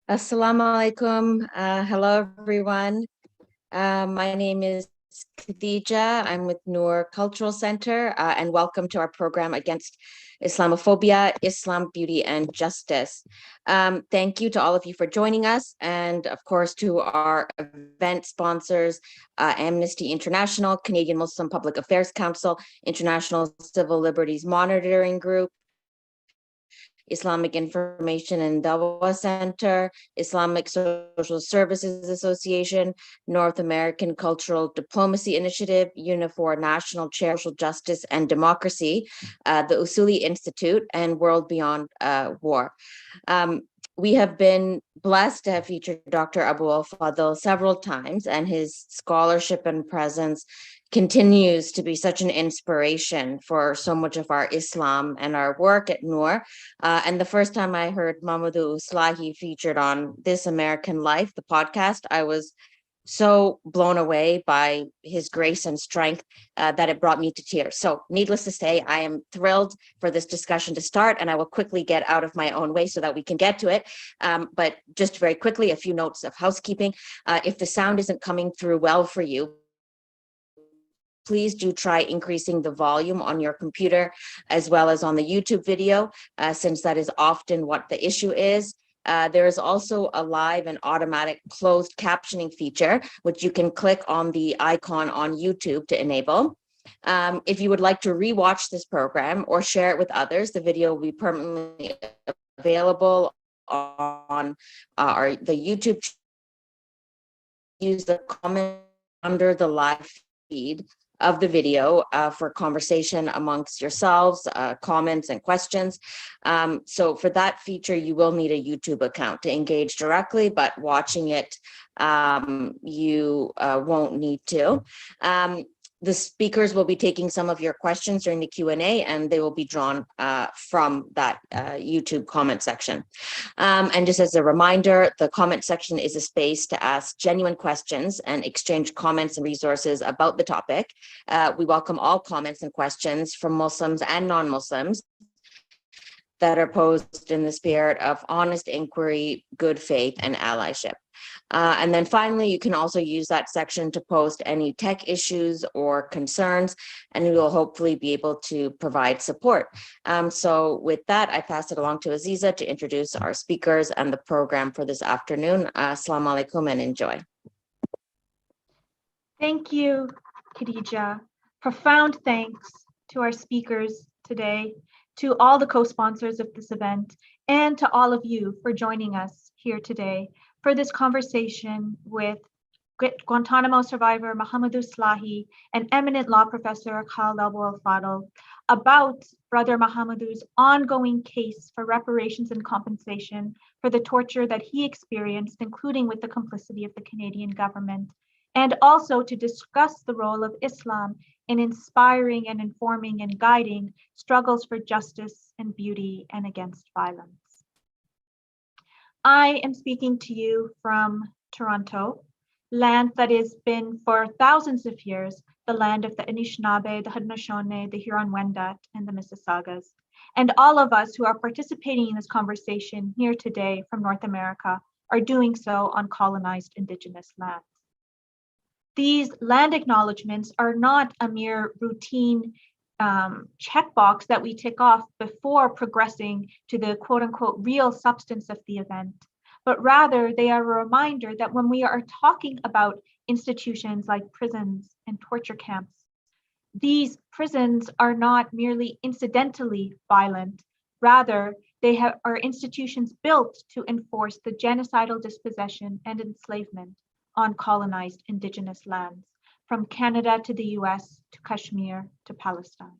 Assalamu alaikum. Hello, everyone. My name is Khadija. I'm with Noor Cultural Center, and welcome to our program against Islamophobia, Islam, Beauty, and Justice. Thank you to all of you for joining us, and of course to our event sponsors, Amnesty International, Canadian Muslim Public Affairs Council, International Civil Liberties Monitoring Group, Islamic Information and Dawah Center, Islamic Social Services Association, North American Cultural Diplomacy Initiative, Unifor National Chair for Social Justice and Democracy, the Usuli Institute, and World Beyond War. We have been blessed to have featured Dr. Abou Fadl several times, and his scholarship and presence continues to be such an inspiration for so much of our Islam and our work at Noor. And the first time I heard Muhammadu Slahi featured on This American Life, the podcast, I was so blown away by his grace and strength that it brought me to tears. So needless to say, I am thrilled for this discussion to start, and I will quickly get out of my own way so that we can get to it. But just very quickly, a few notes of housekeeping. If the sound isn't coming through well for you, please do try increasing the volume on your computer as well as on the YouTube video, since that is often what the issue is. There is also a live and automatic closed captioning feature, which you can click on the icon on YouTube to enable. If you would like to rewatch this program or share it with others, the video will be permanently available on the YouTube. Use the comment under the live feed of the video for conversation amongst yourselves, comments and questions. So for that feature, you will need a YouTube account to engage directly, but watching it, you won't need to. The speakers will be taking some of your questions during the Q&A, and they will be drawn from that YouTube comment section. And just as a reminder, the comment section is a space to ask genuine questions and exchange comments and resources about the topic. We welcome all comments and questions from Muslims and non-Muslims that are posed in the spirit of honest inquiry, good faith, and allyship. And then finally, you can also use that section to post any tech issues or concerns, and we will hopefully be able to provide support. So with that, I pass it along to Aziza to introduce our speakers and the program for this afternoon. Assalamu alaikum and enjoy. Thank you, Khadija. Profound thanks to our speakers today, to all the co-sponsors of this event, and to all of you for joining us here today for this conversation with Guantanamo survivor Mohamedou Slahi and eminent law professor Khaled Fadl about Brother Mohamedou's ongoing case for reparations and compensation for the torture that he experienced, including with the complicity of the Canadian government, and also to discuss the role of Islam in inspiring and informing and guiding struggles for justice and beauty and against violence. I am speaking to you from Toronto, land that has been for thousands of years the land of the Anishinaabe, the Haudenosaunee, the Huron-Wendat, and the Mississaugas. And all of us who are participating in this conversation here today from North America are doing so on colonized Indigenous lands. These land acknowledgements are not a mere routine checkbox that we tick off before progressing to the quote unquote real substance of the event, but rather they are a reminder that when we are talking about institutions like prisons and torture camps, these prisons are not merely incidentally violent, rather they are institutions built to enforce the genocidal dispossession and enslavement on colonized Indigenous lands, from Canada to the US to Kashmir to Palestine.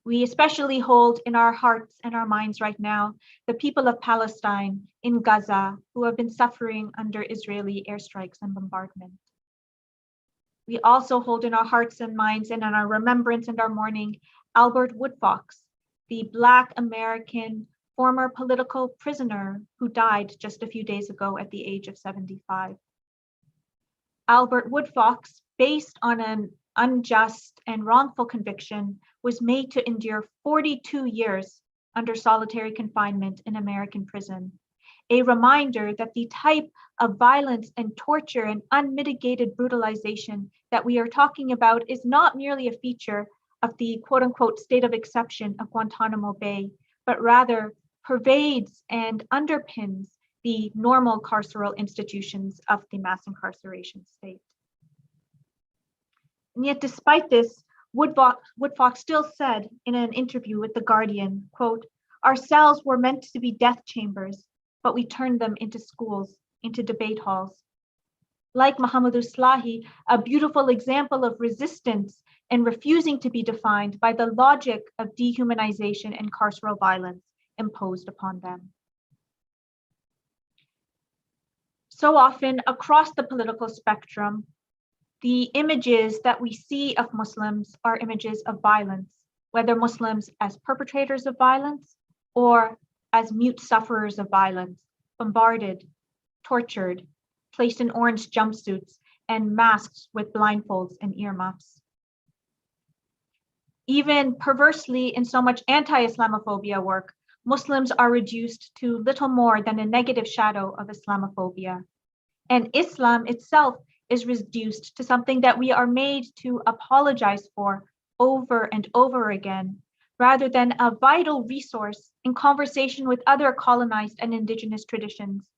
We especially hold in our hearts and our minds right now the people of Palestine in Gaza who have been suffering under Israeli airstrikes and bombardment. We also hold in our hearts and minds and in our remembrance and our mourning Albert Woodfox, the Black American former political prisoner who died just a few days ago at the age of 75. Albert Woodfox, based on an unjust and wrongful conviction, was made to endure 42 years under solitary confinement in American prison, a reminder that the type of violence and torture and unmitigated brutalization that we are talking about is not merely a feature of the quote unquote state of exception of Guantanamo Bay, but rather pervades and underpins the normal carceral institutions of the mass incarceration state. And yet, despite this, Woodfox still said in an interview with The Guardian, quote, "Our cells were meant to be death chambers, but we turned them into schools, into debate halls." Like Muhammadu Slahi, a beautiful example of resistance and refusing to be defined by the logic of dehumanization and carceral violence imposed upon them. So often across the political spectrum, the images that we see of Muslims are images of violence, whether Muslims as perpetrators of violence or as mute sufferers of violence, bombarded, tortured, placed in orange jumpsuits and masked with blindfolds and earmuffs. Even perversely, in so much anti-Islamophobia work, Muslims are reduced to little more than a negative shadow of Islamophobia. And Islam itself is reduced to something that we are made to apologize for over and over again, rather than a vital resource in conversation with other colonized and indigenous traditions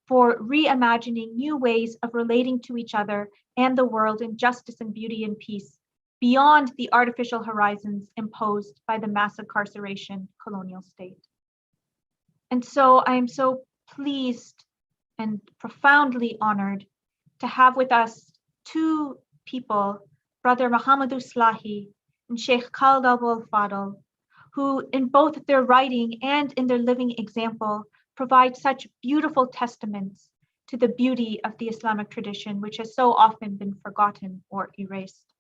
for reimagining new ways of relating to each other and the world in justice and beauty and peace, beyond the artificial horizons imposed by the mass incarceration colonial state. And so I am so pleased and profoundly honored to have with us two people, Brother Muhammadu Slahi and Sheikh Khaled Fadl, who in both their writing and in their living example provide such beautiful testaments to the beauty of the Islamic tradition, which has so often been forgotten or erased.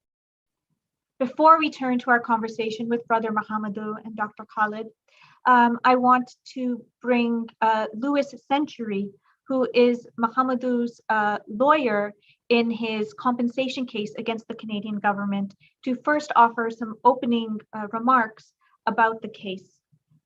Before we turn to our conversation with Brother Muhammadu and Dr. Khaled, I want to bring Louis Century, who is Muhammadu's lawyer in his compensation case against the Canadian government, to first offer some opening remarks about the case.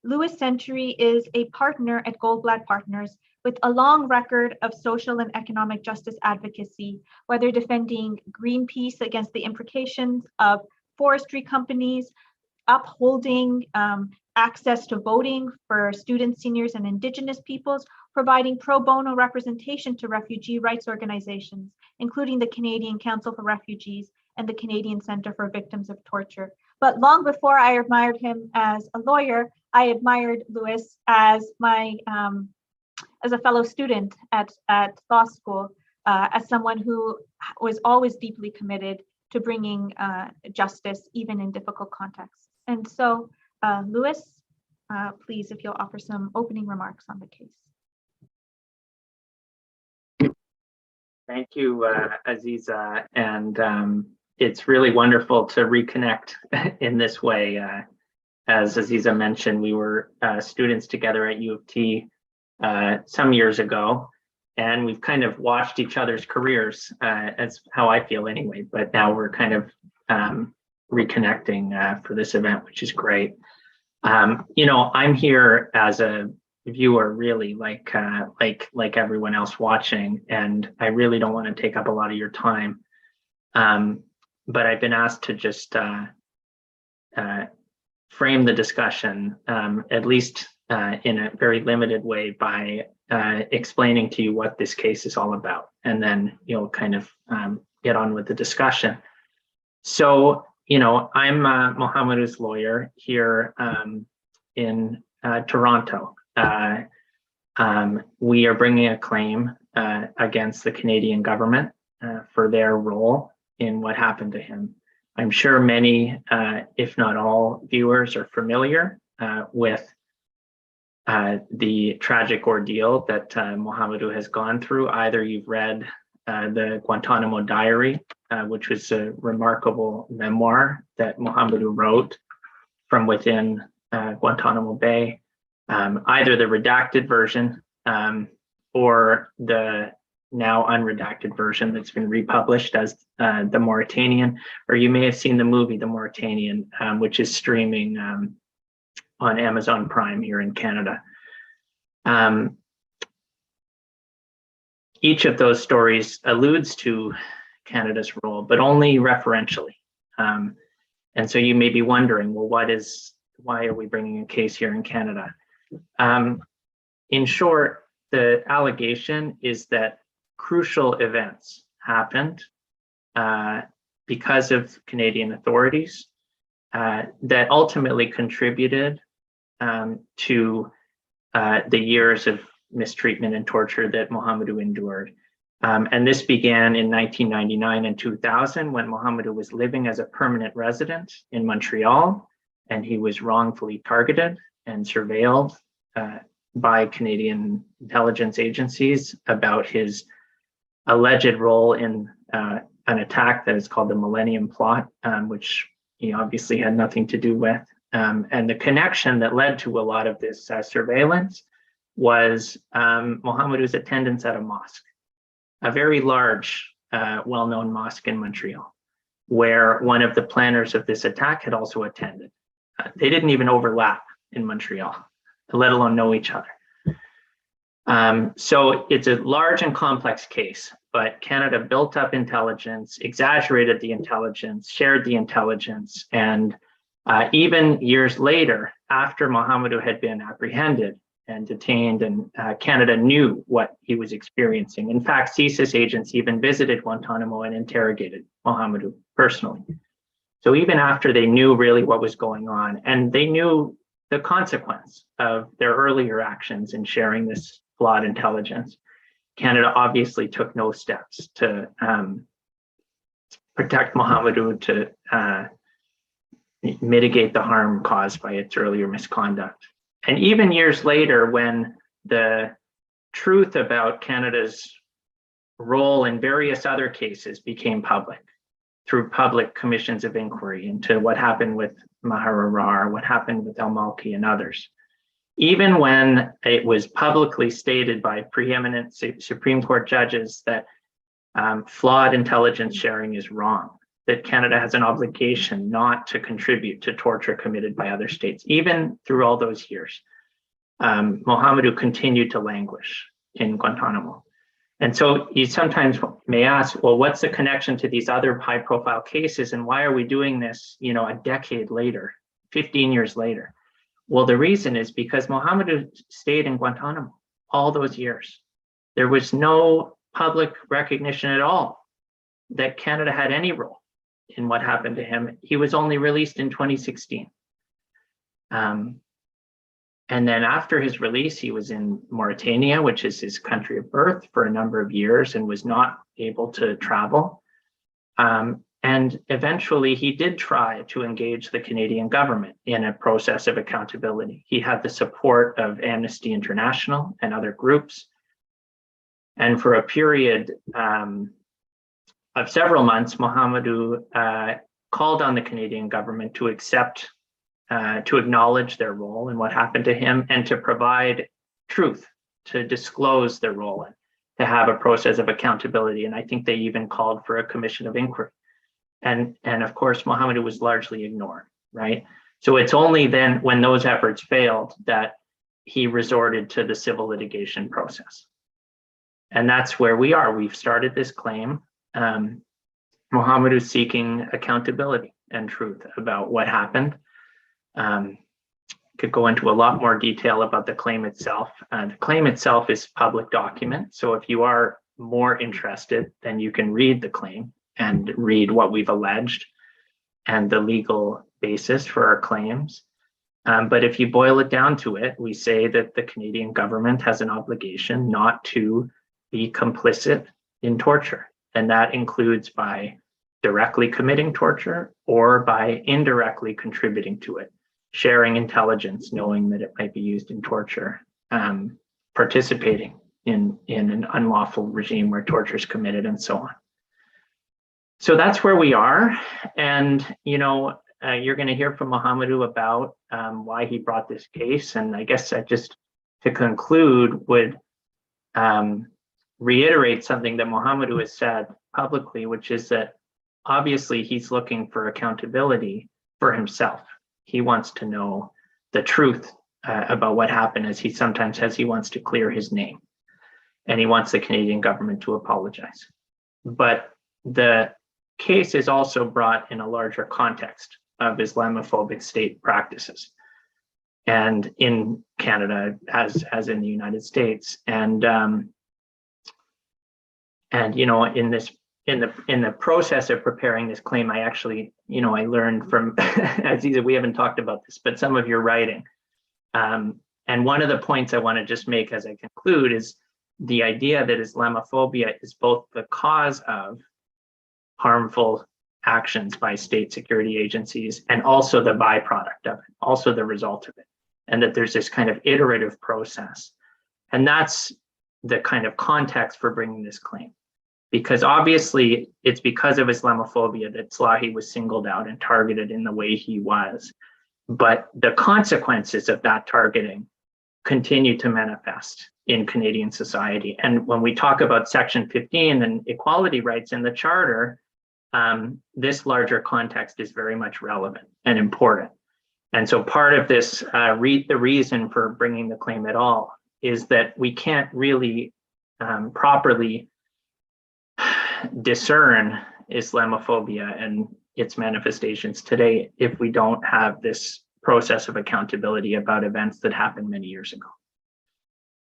Louis Century is a partner at Goldblatt Partners with a long record of social and economic justice advocacy, whether defending Greenpeace against the implications of forestry companies, upholding access to voting for students, seniors, and Indigenous peoples, providing pro bono representation to refugee rights organizations, including the Canadian Council for Refugees and the Canadian Centre for Victims of Torture. But long before I admired him as a lawyer, I admired Louis as as a fellow student at law school, as someone who was always deeply committed to bringing justice, even in difficult contexts. And so, Louis, please, if you'll offer some opening remarks on the case. Thank you, Aziza, and it's really wonderful to reconnect in this way. As Aziza mentioned, we were students together at U of T some years ago, and we've kind of watched each other's careers. That's how I feel anyway, but now we're kind of reconnecting for this event, which is great. You know, I'm here as a viewer, really, like everyone else watching, and I really don't want to take up a lot of your time. But I've been asked to just frame the discussion, at least in a very limited way, by explaining to you what this case is all about, and then you'll kind of get on with the discussion. So, you know, I'm Mohamedu's lawyer here in Toronto. We are bringing a claim against the Canadian government for their role in what happened to him. I'm sure many, if not all, viewers are familiar with the tragic ordeal that Muhammadu has gone through. Either you've read the Guantanamo Diary, which was a remarkable memoir that Muhammadu wrote from within Guantanamo Bay, either the redacted version or the now unredacted version that's been republished as The Mauritanian, or you may have seen the movie The Mauritanian, which is streaming on Amazon Prime here in Canada. each of those stories alludes to Canada's role, but only referentially. And so you may be wondering, well, why are we bringing a case here in Canada? In short, the allegation is that crucial events happened because of Canadian authorities that ultimately contributed to the years of mistreatment and torture that Muhammadu endured. And this began in 1999 and 2000 when Muhammadu was living as a permanent resident in Montreal, and he was wrongfully targeted and surveilled by Canadian intelligence agencies about his alleged role in an attack that is called the Millennium Plot, which he obviously had nothing to do with. And the connection that led to a lot of this surveillance was Muhammadu's attendance at a mosque, a very large, well-known mosque in Montreal, where one of the planners of this attack had also attended. They didn't even overlap in Montreal, let alone know each other. So it's a large and complex case, but Canada built up intelligence, exaggerated the intelligence, shared the intelligence, and even years later, after Muhammadu had been apprehended and detained, and Canada knew what he was experiencing. In fact, CSIS agents even visited Guantanamo and interrogated Muhammadu personally. So even after they knew really what was going on, and they knew the consequence of their earlier actions in sharing this flawed intelligence, Canada obviously took no steps to protect Muhammadu, to mitigate the harm caused by its earlier misconduct. And even years later, when the truth about Canada's role in various other cases became public through public commissions of inquiry into what happened with Maher Arar, what happened with al-Malki and others, even when it was publicly stated by preeminent Supreme Court judges that flawed intelligence sharing is wrong, that Canada has an obligation not to contribute to torture committed by other states. Even through all those years, Muhammadu continued to languish in Guantanamo. And so you sometimes may ask, well, what's the connection to these other high profile cases, and why are we doing this, a decade later, 15 years later? Well, the reason is because Muhammadu stayed in Guantanamo all those years. There was no public recognition at all that Canada had any role in what happened to him. He was only released in 2016. And then after his release, he was in Mauritania, which is his country of birth, for a number of years and was not able to travel. And eventually he did try to engage the Canadian government in a process of accountability. He had the support of Amnesty International and other groups. And for a period of several months, Muhammadu called on the Canadian government to accept, to acknowledge their role in what happened to him, and to provide truth, to disclose their role, to have a process of accountability. And I think they even called for a commission of inquiry. And of course, Muhammadu was largely ignored, right? So it's only then when those efforts failed that he resorted to the civil litigation process. And that's where we are. We've started this claim. Muhammadu is seeking accountability and truth about what happened. Could go into a lot more detail about the claim itself. The claim itself is public document. So if you are more interested, then you can read the claim and read what we've alleged and the legal basis for our claims. But if you boil it down to it, we say that the Canadian government has an obligation not to be complicit in torture. And that includes by directly committing torture or by indirectly contributing to it, sharing intelligence, knowing that it might be used in torture, participating in an unlawful regime where torture is committed, and so on. So that's where we are. And, you're going to hear from Muhammadu about why he brought this case. And I guess I just, to conclude, would reiterate something that Muhammadu has said publicly, which is that obviously he's looking for accountability for himself. He wants to know the truth about what happened, as he sometimes says he wants to clear his name. and he wants the Canadian government to apologize. But the case is also brought in a larger context of Islamophobic state practices, and in Canada as in the United States, and you know, in the process of preparing this claim, I actually, you know, I learned from Aziza, we haven't talked about this, but some of your writing. And one of the points I want to just make as I conclude is the idea that Islamophobia is both the cause of harmful actions by state security agencies and also the byproduct of it, also the result of it, and that there's this kind of iterative process. And that's the kind of context for bringing this claim. Because obviously it's because of Islamophobia that Slahi was singled out and targeted in the way he was. But the consequences of that targeting continue to manifest in Canadian society. And when we talk about Section 15 and equality rights in the Charter, this larger context is very much relevant and important. And so part of this, the reason for bringing the claim at all is that we can't really properly discern Islamophobia and its manifestations today if we don't have this process of accountability about events that happened many years ago.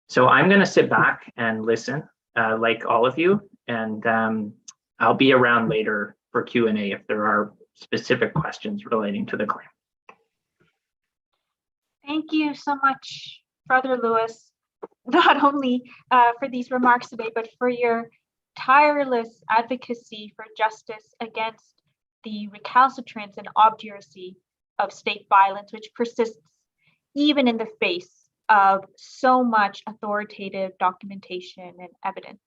So I'm going to sit back and listen, like all of you, and I'll be around later for Q&A if there are specific questions relating to the claim. Thank you so much, Brother Lewis, not only for these remarks today, but for your tireless advocacy for justice against the recalcitrance and obduracy of state violence, which persists even in the face of so much authoritative documentation and evidence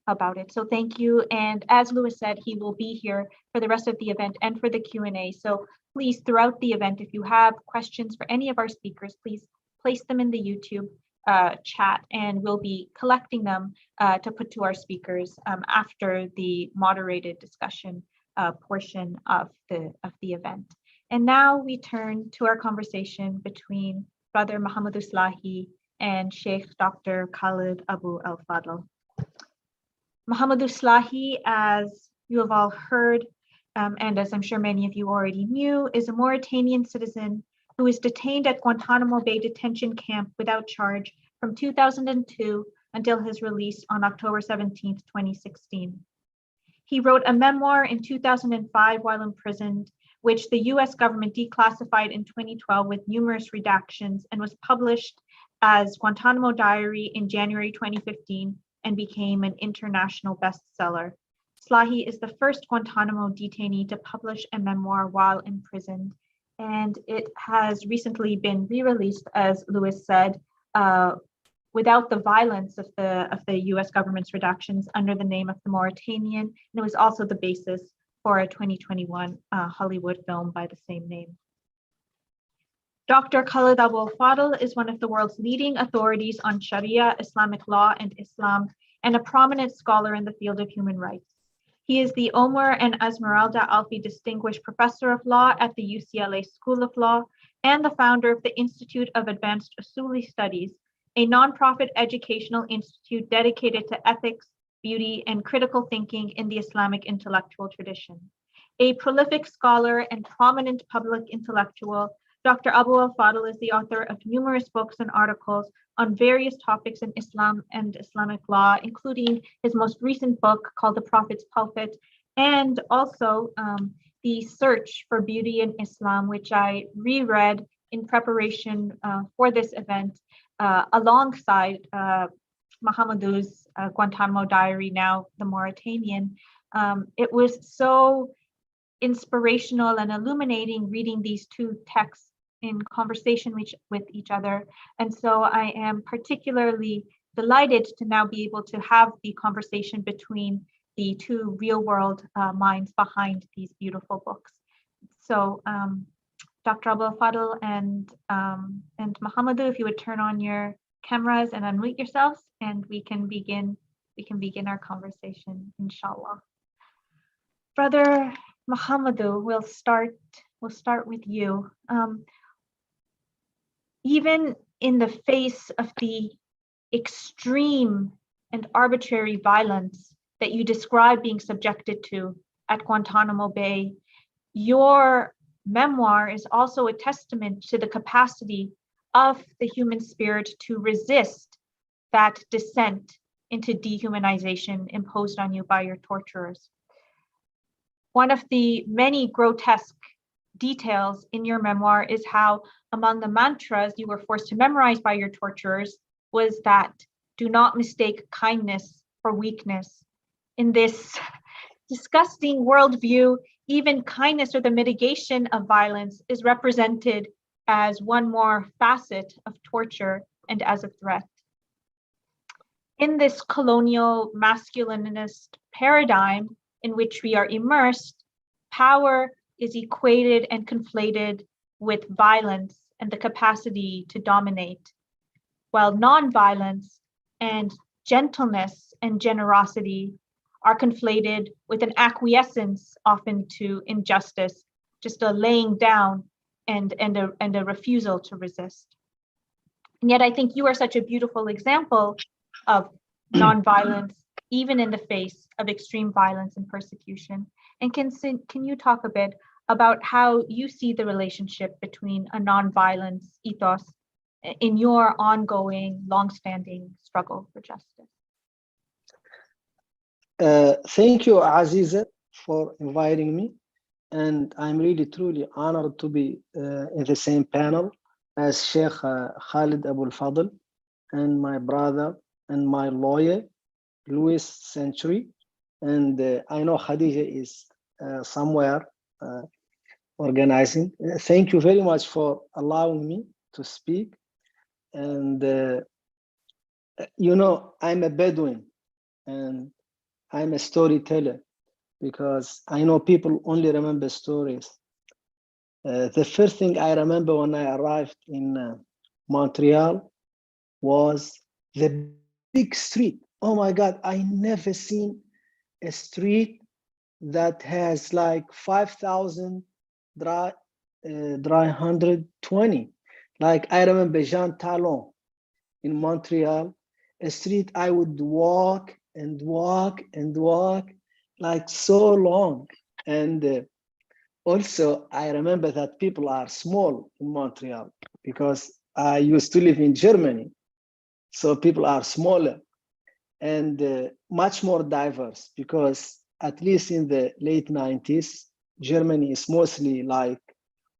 about it. So thank you. And as Lewis said, he will be here for the rest of the event and for the Q&A. So please, throughout the event, if you have questions for any of our speakers, please place them in the YouTube chat, and we'll be collecting them to put to our speakers after the moderated discussion portion of the event. And now we turn to our conversation between Brother Muhammadu Slahi and Sheikh Dr. Khaled Abou Al Fadl. Muhammadu Slahi, as you have all heard, and as I'm sure many of you already knew, is a Mauritanian citizen who was detained at Guantanamo Bay detention camp without charge from 2002 until his release on October 17, 2016. He wrote a memoir in 2005 while imprisoned, which the US government declassified in 2012 with numerous redactions, and was published as Guantanamo Diary in January 2015 and became an international bestseller. Slahi is the first Guantanamo detainee to publish a memoir while imprisoned, and it has recently been re-released, as Lewis said, without the violence of the US government's redactions, under the name of The Mauritanian, and it was also the basis for a 2021 Hollywood film by the same name. Dr. Khaled Abou Al Fadl is one of the world's leading authorities on Sharia, Islamic law, and Islam, and a prominent scholar in the field of human rights. He is the Omar and Esmeralda Alfi Distinguished Professor of Law at the UCLA School of Law, and the founder of the Institute of Advanced Usuli Studies, a nonprofit educational institute dedicated to ethics, beauty, and critical thinking in the Islamic intellectual tradition. A prolific scholar and prominent public intellectual, Dr. Abou Al Fadl is the author of numerous books and articles on various topics in Islam and Islamic law, including his most recent book called The Prophet's Pulpit, and also The Search for Beauty in Islam, which I reread in preparation for this event alongside Mohamedou's Guantanamo Diary, now The Mauritanian. It was so inspirational and illuminating reading these two texts in conversation with each other. And so I am particularly delighted to now be able to have the conversation between the two real world minds behind these beautiful books. So Dr. Abou Al Fadl and Muhammadu, if you would turn on your cameras and unmute yourselves, and we can begin our conversation, inshallah. Brother Muhammadu, we'll start with you. Even in the face of the extreme and arbitrary violence that you describe being subjected to at Guantanamo Bay, your memoir is also a testament to the capacity of the human spirit to resist that descent into dehumanization imposed on you by your torturers. One of the many grotesque details in your memoir is how among the mantras you were forced to memorize by your torturers was that do not mistake kindness for weakness. In this disgusting worldview, even kindness or the mitigation of violence is represented as one more facet of torture and as a threat. In this colonial masculinist paradigm in which we are immersed, power is equated and conflated with violence and the capacity to dominate, while nonviolence and gentleness and generosity are conflated with an acquiescence often to injustice, just a laying down and a refusal to resist. And yet I think you are such a beautiful example of nonviolence, even in the face of extreme violence and persecution. And can you talk a bit about how you see the relationship between a nonviolence ethos in your ongoing, longstanding struggle for justice? Thank you, Aziza, for inviting me. And I'm really, truly honored to be in the same panel as Sheikh Khaled Abou Fadl and my brother and my lawyer, Louis Century. And I know Khadija is somewhere organizing. Thank you very much for allowing me to speak. And, you know, I'm a Bedouin and I'm a storyteller because I know people only remember stories. The first thing I remember when I arrived in Montreal was the big street. Oh my God, I never seen a street that has like 5,000 dry 120. Like I remember Jean Talon in Montreal, a street I would walk and walk and walk like so long. And also I remember that people are small in Montreal because I used to live in Germany. So people are smaller and much more diverse because at least in the late 90s, Germany is mostly like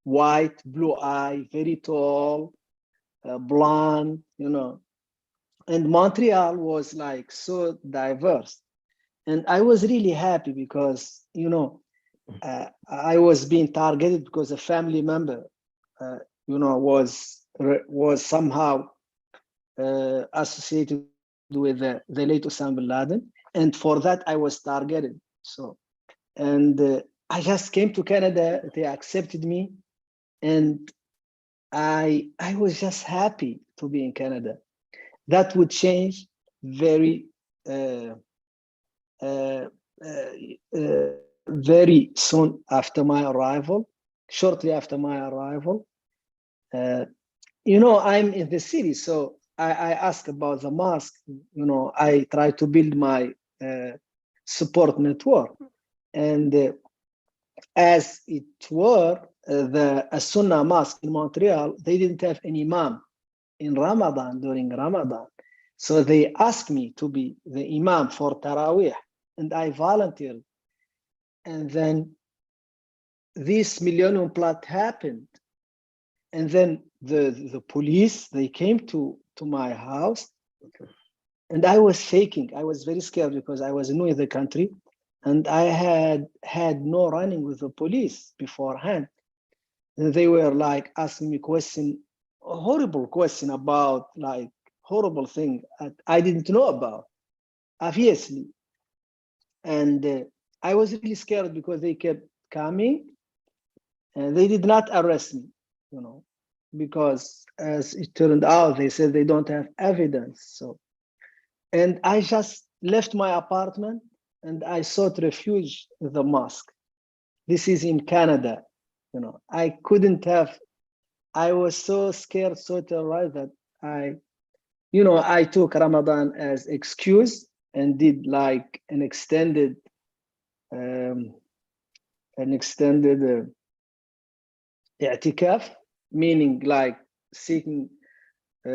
white, blue eye, very tall, blonde, you know. And Montreal was like so diverse. And I was really happy because, you know, I was being targeted because a family member, you know, was somehow associated with the late Osama bin Laden. And for that, I was targeted. So, and I just came to Canada, they accepted me. And I was just happy to be in Canada. That would change very, very soon after my arrival, shortly after my arrival. You know, I'm in the city, so I ask about the mosque. You know, I try to build my support network. And as it were, the Sunnah mosque in Montreal, they didn't have an imam in Ramadan, during Ramadan. So they asked me to be the imam for Taraweeh, and I volunteered. And then this Millennium Plot happened. And then the police, they came to my house, and I was shaking. I was very scared because I was new in the country, and I had no running with the police beforehand. And they were like asking me a horrible question about like horrible thing I didn't know about, obviously. And I was really scared because they kept coming, and they did not arrest me, you know, because as it turned out, they said they don't have evidence. So, and I just left my apartment and I sought refuge in the mosque. This is in Canada, you know. I was so scared, so terrorized that I took Ramadan as excuse and did like an extended i'tikaf, meaning like seeking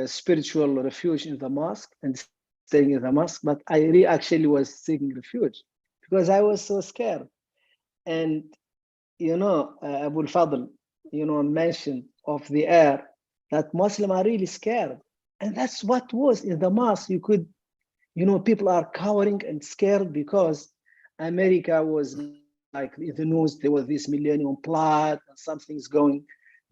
spiritual refuge in the mosque and staying in the mosque. But I actually was seeking refuge because I was so scared. And Abou Fadl, mentioned of the air that Muslims are really scared. And that's what was in the mosque. You could, people are cowering and scared because America was like in the news, there was this millennium plot and something's going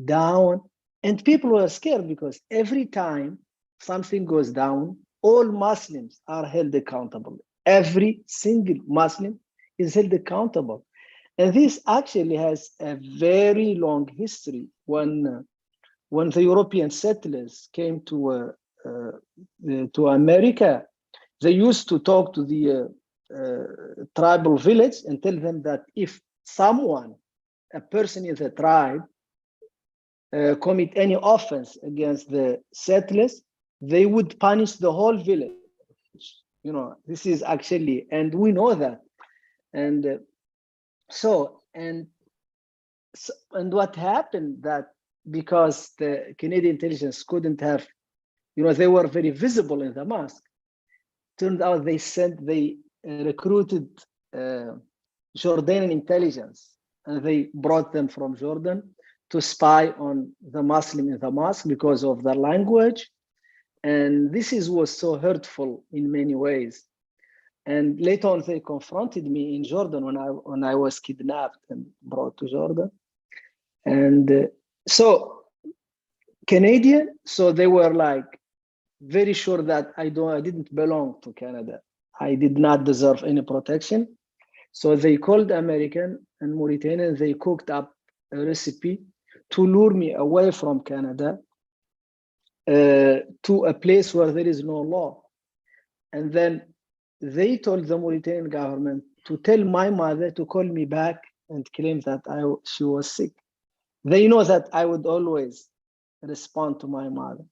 down. And people were scared because every time something goes down, all Muslims are held accountable. Every single Muslim is held accountable. And this actually has a very long history. When the European settlers came to America, they used to talk to the tribal village and tell them that if a person in the tribe, commit any offense against the settlers, they would punish the whole village. This is actually, and we know that. And what happened that because the Canadian intelligence couldn't have, they were very visible in the mosque. Turned out they recruited Jordanian intelligence, and they brought them from Jordan to spy on the Muslim in the mosque because of their language. And this was so hurtful in many ways. And later on, they confronted me in Jordan when I was kidnapped and brought to Jordan. And so Canadian, so they were like very sure that I didn't belong to Canada. I did not deserve any protection. So they called American and Mauritanian. They cooked up a recipe to lure me away from Canada to a place where there is no law. And then they told the Mauritanian government to tell my mother to call me back and claim that she was sick. They know that I would always respond to my mother.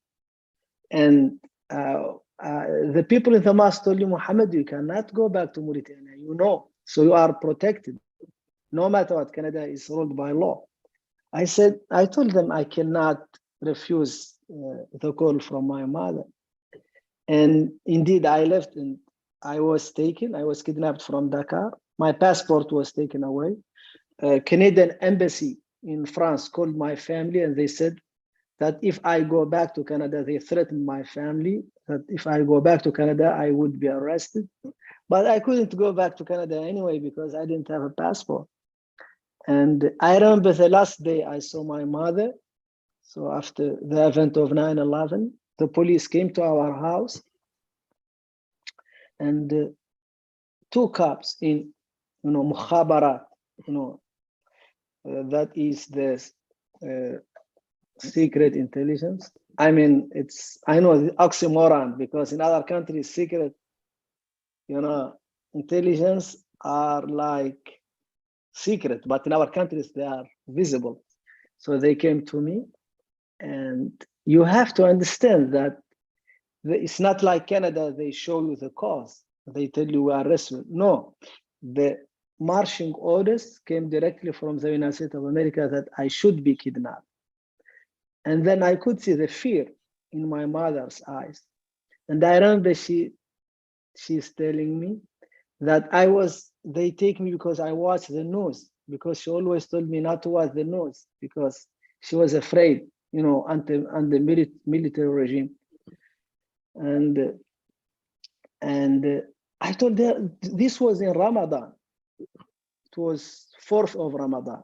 And the people in the mosque told me, Muhammad, you cannot go back to Mauritania, so you are protected. No matter what, Canada is ruled by law. I told them I cannot refuse the call from my mother. And indeed, I left and I was kidnapped from Dakar. My passport was taken away. Canadian embassy in France called my family and they said that if I go back to Canada, they threatened my family that if I go back to Canada, I would be arrested. But I couldn't go back to Canada anyway because I didn't have a passport. And I remember the last day I saw my mother. So after the event of 9/11, the police came to our house and two cops in, mukhabarat, that is the secret intelligence. I mean, I know the oxymoron because in other countries, secret, intelligence are like secret, but in our countries, they are visible. So they came to me, and you have to understand that it's not like Canada, they show you the cause. They tell you we are arrested. No, the marching orders came directly from the United States of America that I should be kidnapped. And then I could see the fear in my mother's eyes. And I remember she's telling me that they take me because I watch the news, because she always told me not to watch the news because she was afraid, under military regime. And I told her this was in Ramadan. It was 4th of Ramadan.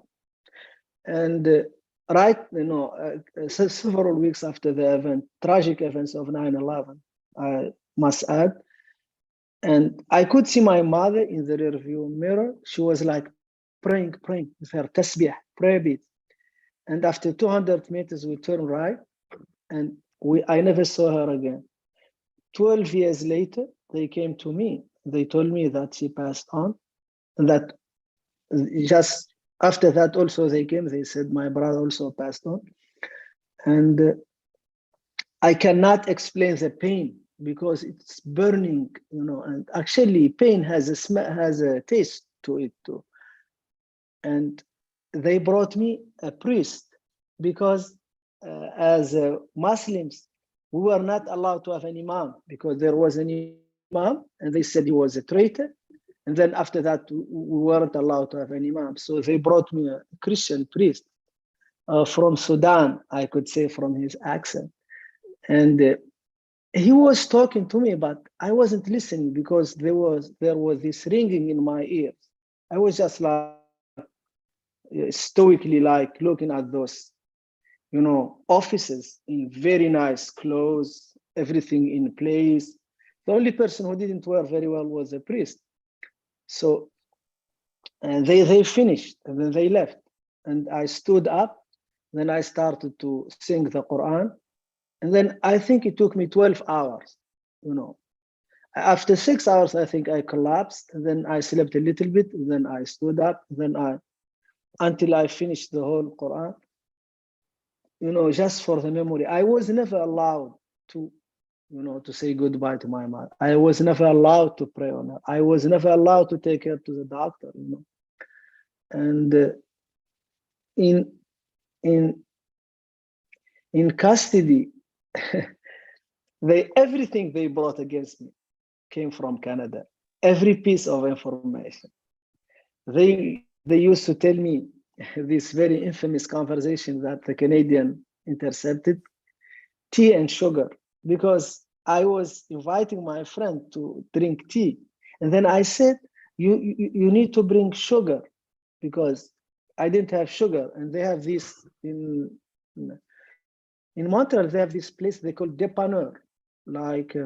And several weeks after the tragic events of 9/11, I must add, and I could see my mother in the rearview mirror. She was like praying with her tasbih, prayer beat. And after 200 meters, we turned right, and I never saw her again. 12 years later, they came to me. They told me that she passed on, and that just after that also they came, they said my brother also passed on. And I cannot explain the pain because it's burning, and actually pain has a smell, has a taste to it too. And they brought me a priest because as Muslims, we were not allowed to have an imam because there was an imam and they said he was a traitor. And then after that, we weren't allowed to have an imam. So they brought me a Christian priest from Sudan, I could say from his accent. And he was talking to me, but I wasn't listening because there was this ringing in my ears. I was just like stoically like looking at those, offices in very nice clothes, everything in place. The only person who didn't wear very well was a priest. So, and they finished and then they left. And I stood up, then I started to sing the Quran. And then I think it took me 12 hours, After 6 hours, I think I collapsed, and then I slept a little bit, and then I stood up, until I finished the whole Quran, just for the memory. I was never allowed to, to say goodbye to my mother. I was never allowed to pray on her. I was never allowed to take her to the doctor, And in custody, everything they brought against me came from Canada. Every piece of information. They used to tell me this very infamous conversation that the Canadian intercepted, tea and sugar, because I was inviting my friend to drink tea. And then I said, you need to bring sugar because I didn't have sugar. And they have this in Montreal, they have this place they call dépanneur. Like,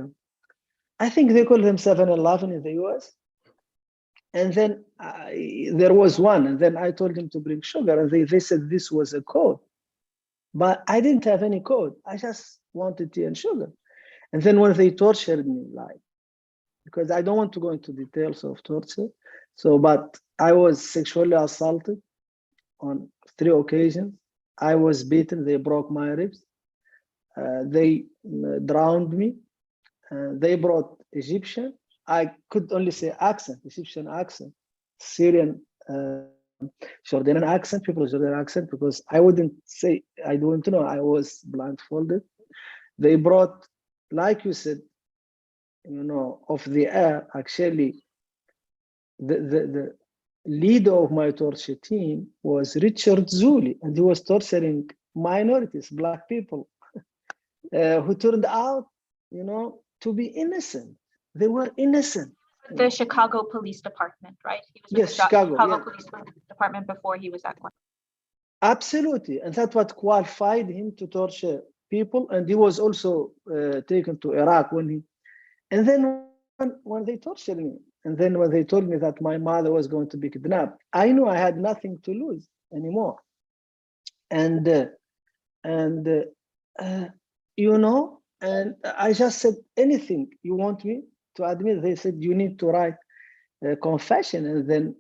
I think they call them 7-Eleven in the US. And then there was one, and then I told them to bring sugar, and they said this was a code. But I didn't have any code. I just wanted tea and sugar. And then when they tortured me, because I don't want to go into details of torture. But I was sexually assaulted on 3 occasions. I was beaten, they broke my ribs. They drowned me. They brought Egyptian. I could only say accent, Egyptian accent, Syrian, Jordanian accent, people of Jordanian accent, because I wouldn't say, I don't know, I was blindfolded. They brought, like you said, of the air, actually, the leader of my torture team was Richard Zuli, and he was torturing minorities, Black people, who turned out, to be innocent. They were innocent. The Chicago Police Department, right? He was with Yes, the Chicago, yeah. Police Department before he was at one. Absolutely, and that's what qualified him to torture people. And he was also taken to Iraq and then when they tortured me, and then when they told me that my mother was going to be kidnapped, I knew I had nothing to lose anymore. And I just said, anything you want me to admit. They said, you need to write a confession. And then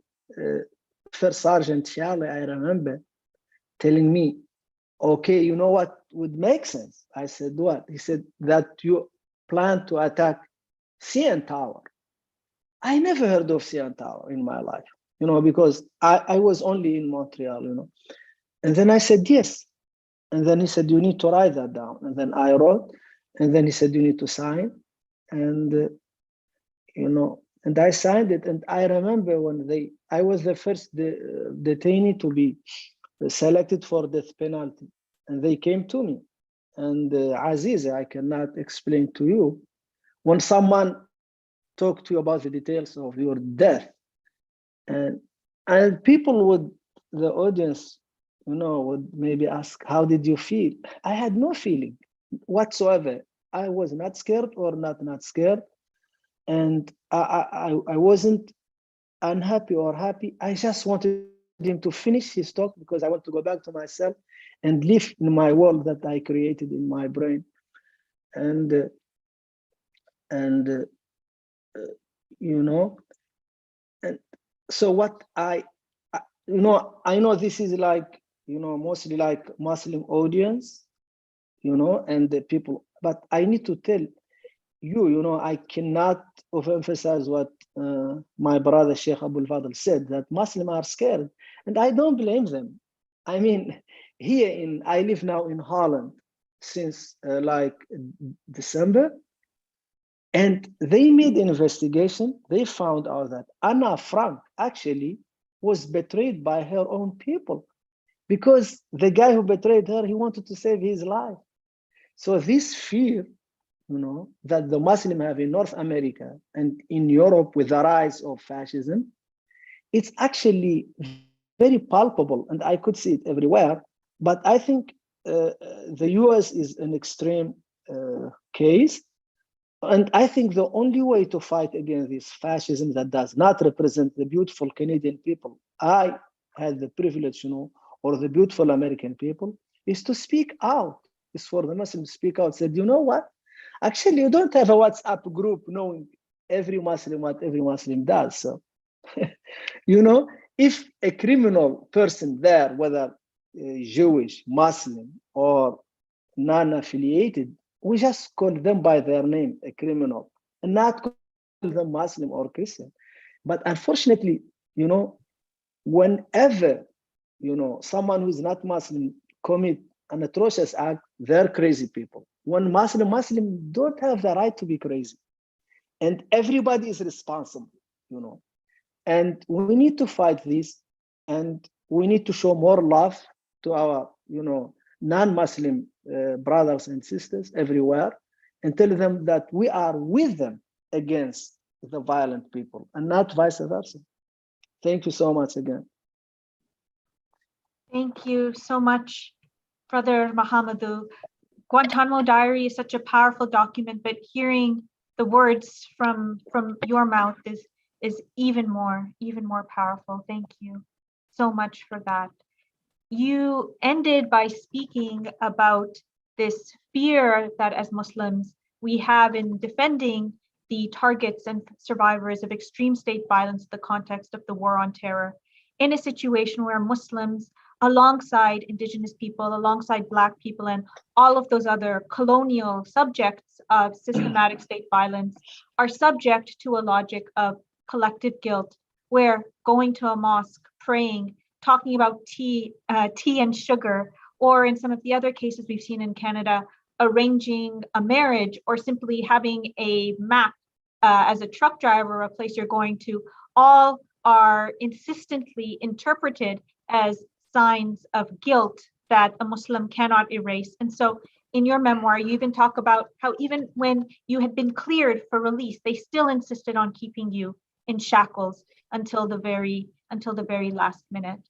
First Sergeant Charlie, I remember, telling me, okay, you know what would make sense? I said, what? He said, that you plan to attack CN Tower. I never heard of CN Tower in my life, because I was only in Montreal, And then I said, yes. And then he said, you need to write that down. And then I wrote, and then he said, you need to sign. And, and I signed it. And I remember when I was the first detainee to be selected for death penalty. And they came to me. And Aziz, I cannot explain to you, when someone talked to you about the details of your death, and people the audience, would maybe ask, how did you feel? I had no feeling whatsoever. I was not scared or not scared. And I wasn't unhappy or happy. I just wanted him to finish his talk because I want to go back to myself and live in my world that I created in my brain. And so what I know this is like, mostly like Muslim audience, and the people, but I need to tell, I cannot overemphasize what my brother Sheikh Abou Fadl said, that Muslims are scared, and I don't blame them. I mean, I live now in Holland since like December, and they made an investigation. They found out that Anna Frank actually was betrayed by her own people, because the guy who betrayed her, he wanted to save his life. So this fear, that the Muslims have in North America and in Europe with the rise of fascism, it's actually very palpable, and I could see it everywhere. But I think the US is an extreme case. And I think the only way to fight against this fascism that does not represent the beautiful Canadian people I had the privilege, or the beautiful American people, is to speak out. Is for the Muslims to speak out. Said, you know what? Actually, you don't have a WhatsApp group knowing every Muslim what every Muslim does. So, if a criminal person there, whether Jewish, Muslim, or non-affiliated, we just call them by their name, a criminal, and not call them Muslim or Christian. But unfortunately, whenever, someone who is not Muslim commit an atrocious act, they're crazy people. When Muslim don't have the right to be crazy. And everybody is responsible, And we need to fight this, and we need to show more love to our, non-Muslim brothers and sisters everywhere, and tell them that we are with them against the violent people, and not vice versa. Thank you so much again. Thank you so much, Brother Muhammadu. Guantanamo Diary is such a powerful document, but hearing the words from your mouth is even more powerful. Thank you so much for that. You ended by speaking about this fear that as Muslims we have in defending the targets and survivors of extreme state violence in the context of the war on terror, in a situation where Muslims, alongside Indigenous people, alongside Black people, and all of those other colonial subjects of systematic state violence, are subject to a logic of collective guilt, where going to a mosque, praying, talking about tea and sugar, or in some of the other cases we've seen in Canada, arranging a marriage, or simply having a map as a truck driver, a place you're going to, all are insistently interpreted as signs of guilt that a Muslim cannot erase. And so in your memoir, you even talk about how even when you had been cleared for release, they still insisted on keeping you in shackles until the very last minute.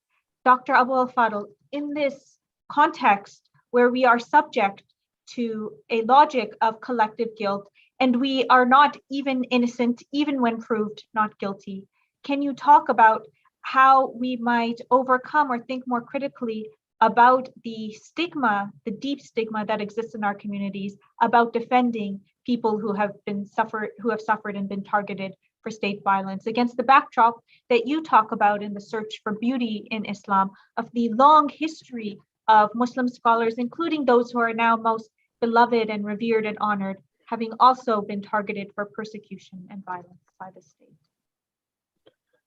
Dr. Abou Fadl, in this context where we are subject to a logic of collective guilt, and we are not even innocent, even when proved not guilty, can you talk about how we might overcome or think more critically about the stigma, the deep stigma that exists in our communities about defending people who have suffered and been targeted for state violence, against the backdrop that you talk about in the search for beauty in Islam, of the long history of Muslim scholars, including those who are now most beloved and revered and honored, having also been targeted for persecution and violence by the state?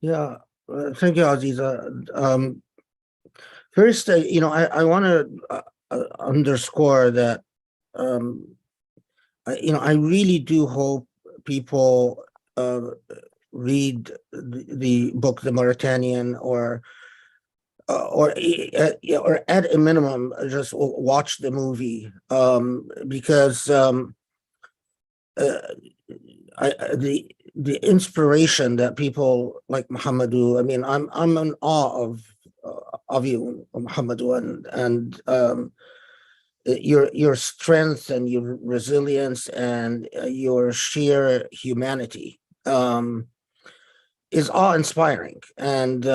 Yeah, thank you, Aziza. First, I want to underscore that, I really do hope people read the book, The Mauritanian, or at a minimum, just watch the movie, because the inspiration that people like Muhammadu, I mean, I'm in awe of you, Muhammadu, and your strength and your resilience and your sheer humanity is awe-inspiring, and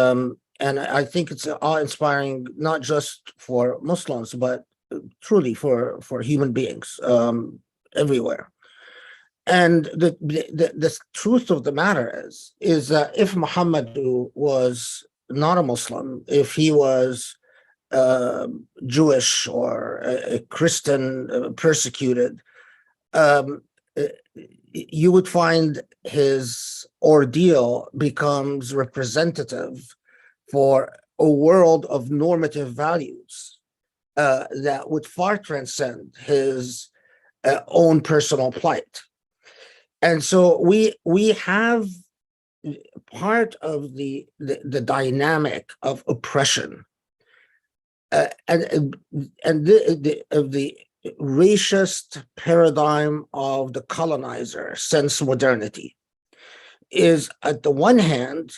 I think it's awe-inspiring not just for Muslims, but truly for human beings everywhere. And the truth of the matter is that if Muhammadu was not a Muslim, if he was Jewish or a Christian persecuted, you would find his ordeal becomes representative for a world of normative values that would far transcend his own personal plight. And so we have part of the dynamic of oppression and the racist paradigm of the colonizer since modernity is, at the one hand,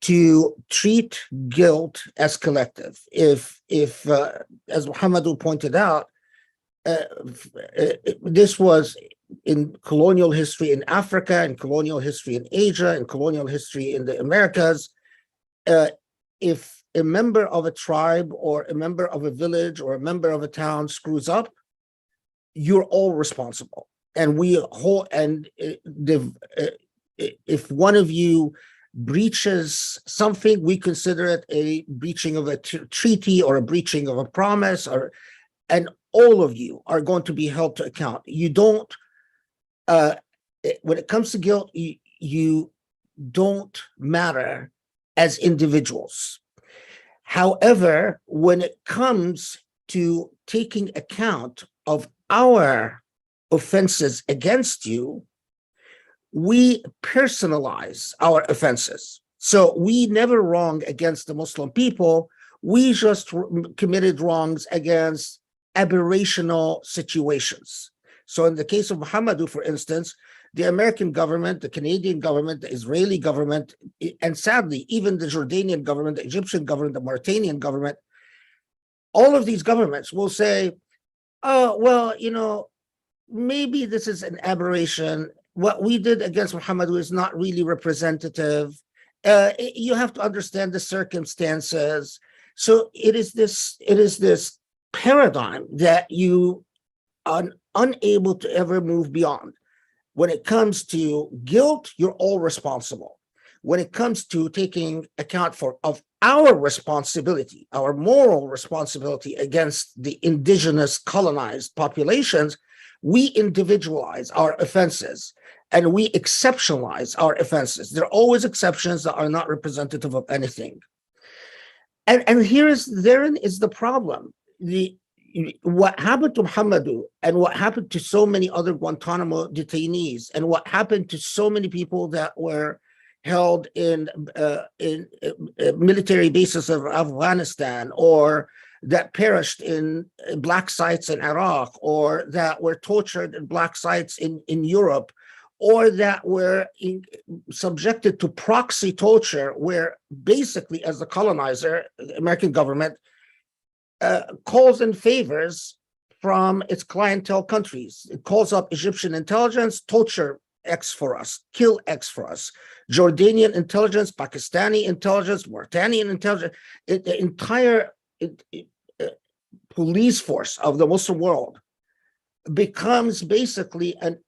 to treat guilt as collective. If as Muhammadu pointed out, this was in colonial history in Africa, in colonial history in Asia, in colonial history in the Americas. If a member of a tribe or a member of a village or a member of a town screws up, you're all responsible. And if one of you breaches something, we consider it a breaching of a treaty or a breaching of a promise, and all of you are going to be held to account. You don't, when it comes to guilt, you don't matter as individuals. However, when it comes to taking account of our offenses against you, we personalize our offenses. So we never wrong against the Muslim people. We just committed wrongs against aberrational situations. So in the case of Muhammadu, for instance, the American government, the Canadian government, the Israeli government, and sadly, even the Jordanian government, the Egyptian government, the Mauritanian government, all of these governments will say, oh, well, maybe this is an aberration. What we did against Muhammadu is not really representative. You have to understand the circumstances. So it is this paradigm that you are unable to ever move beyond. When it comes to guilt, you're all responsible. When it comes to taking account of our responsibility, our moral responsibility against the indigenous colonized populations, we individualize our offenses and we exceptionalize our offenses. There are always exceptions that are not representative of anything. And therein is the problem. What happened to Muhammadu and what happened to so many other Guantanamo detainees and what happened to so many people that were held in military bases of Afghanistan, or that perished in black sites in Iraq, or that were tortured in black sites in Europe, or that were subjected to proxy torture, where basically, as the colonizer, the American government calls in favors from its clientele countries. It calls up Egyptian intelligence, torture X for us, kill X for us. Jordanian intelligence, Pakistani intelligence, Mauritanian intelligence, the entire police force of the Muslim world becomes basically an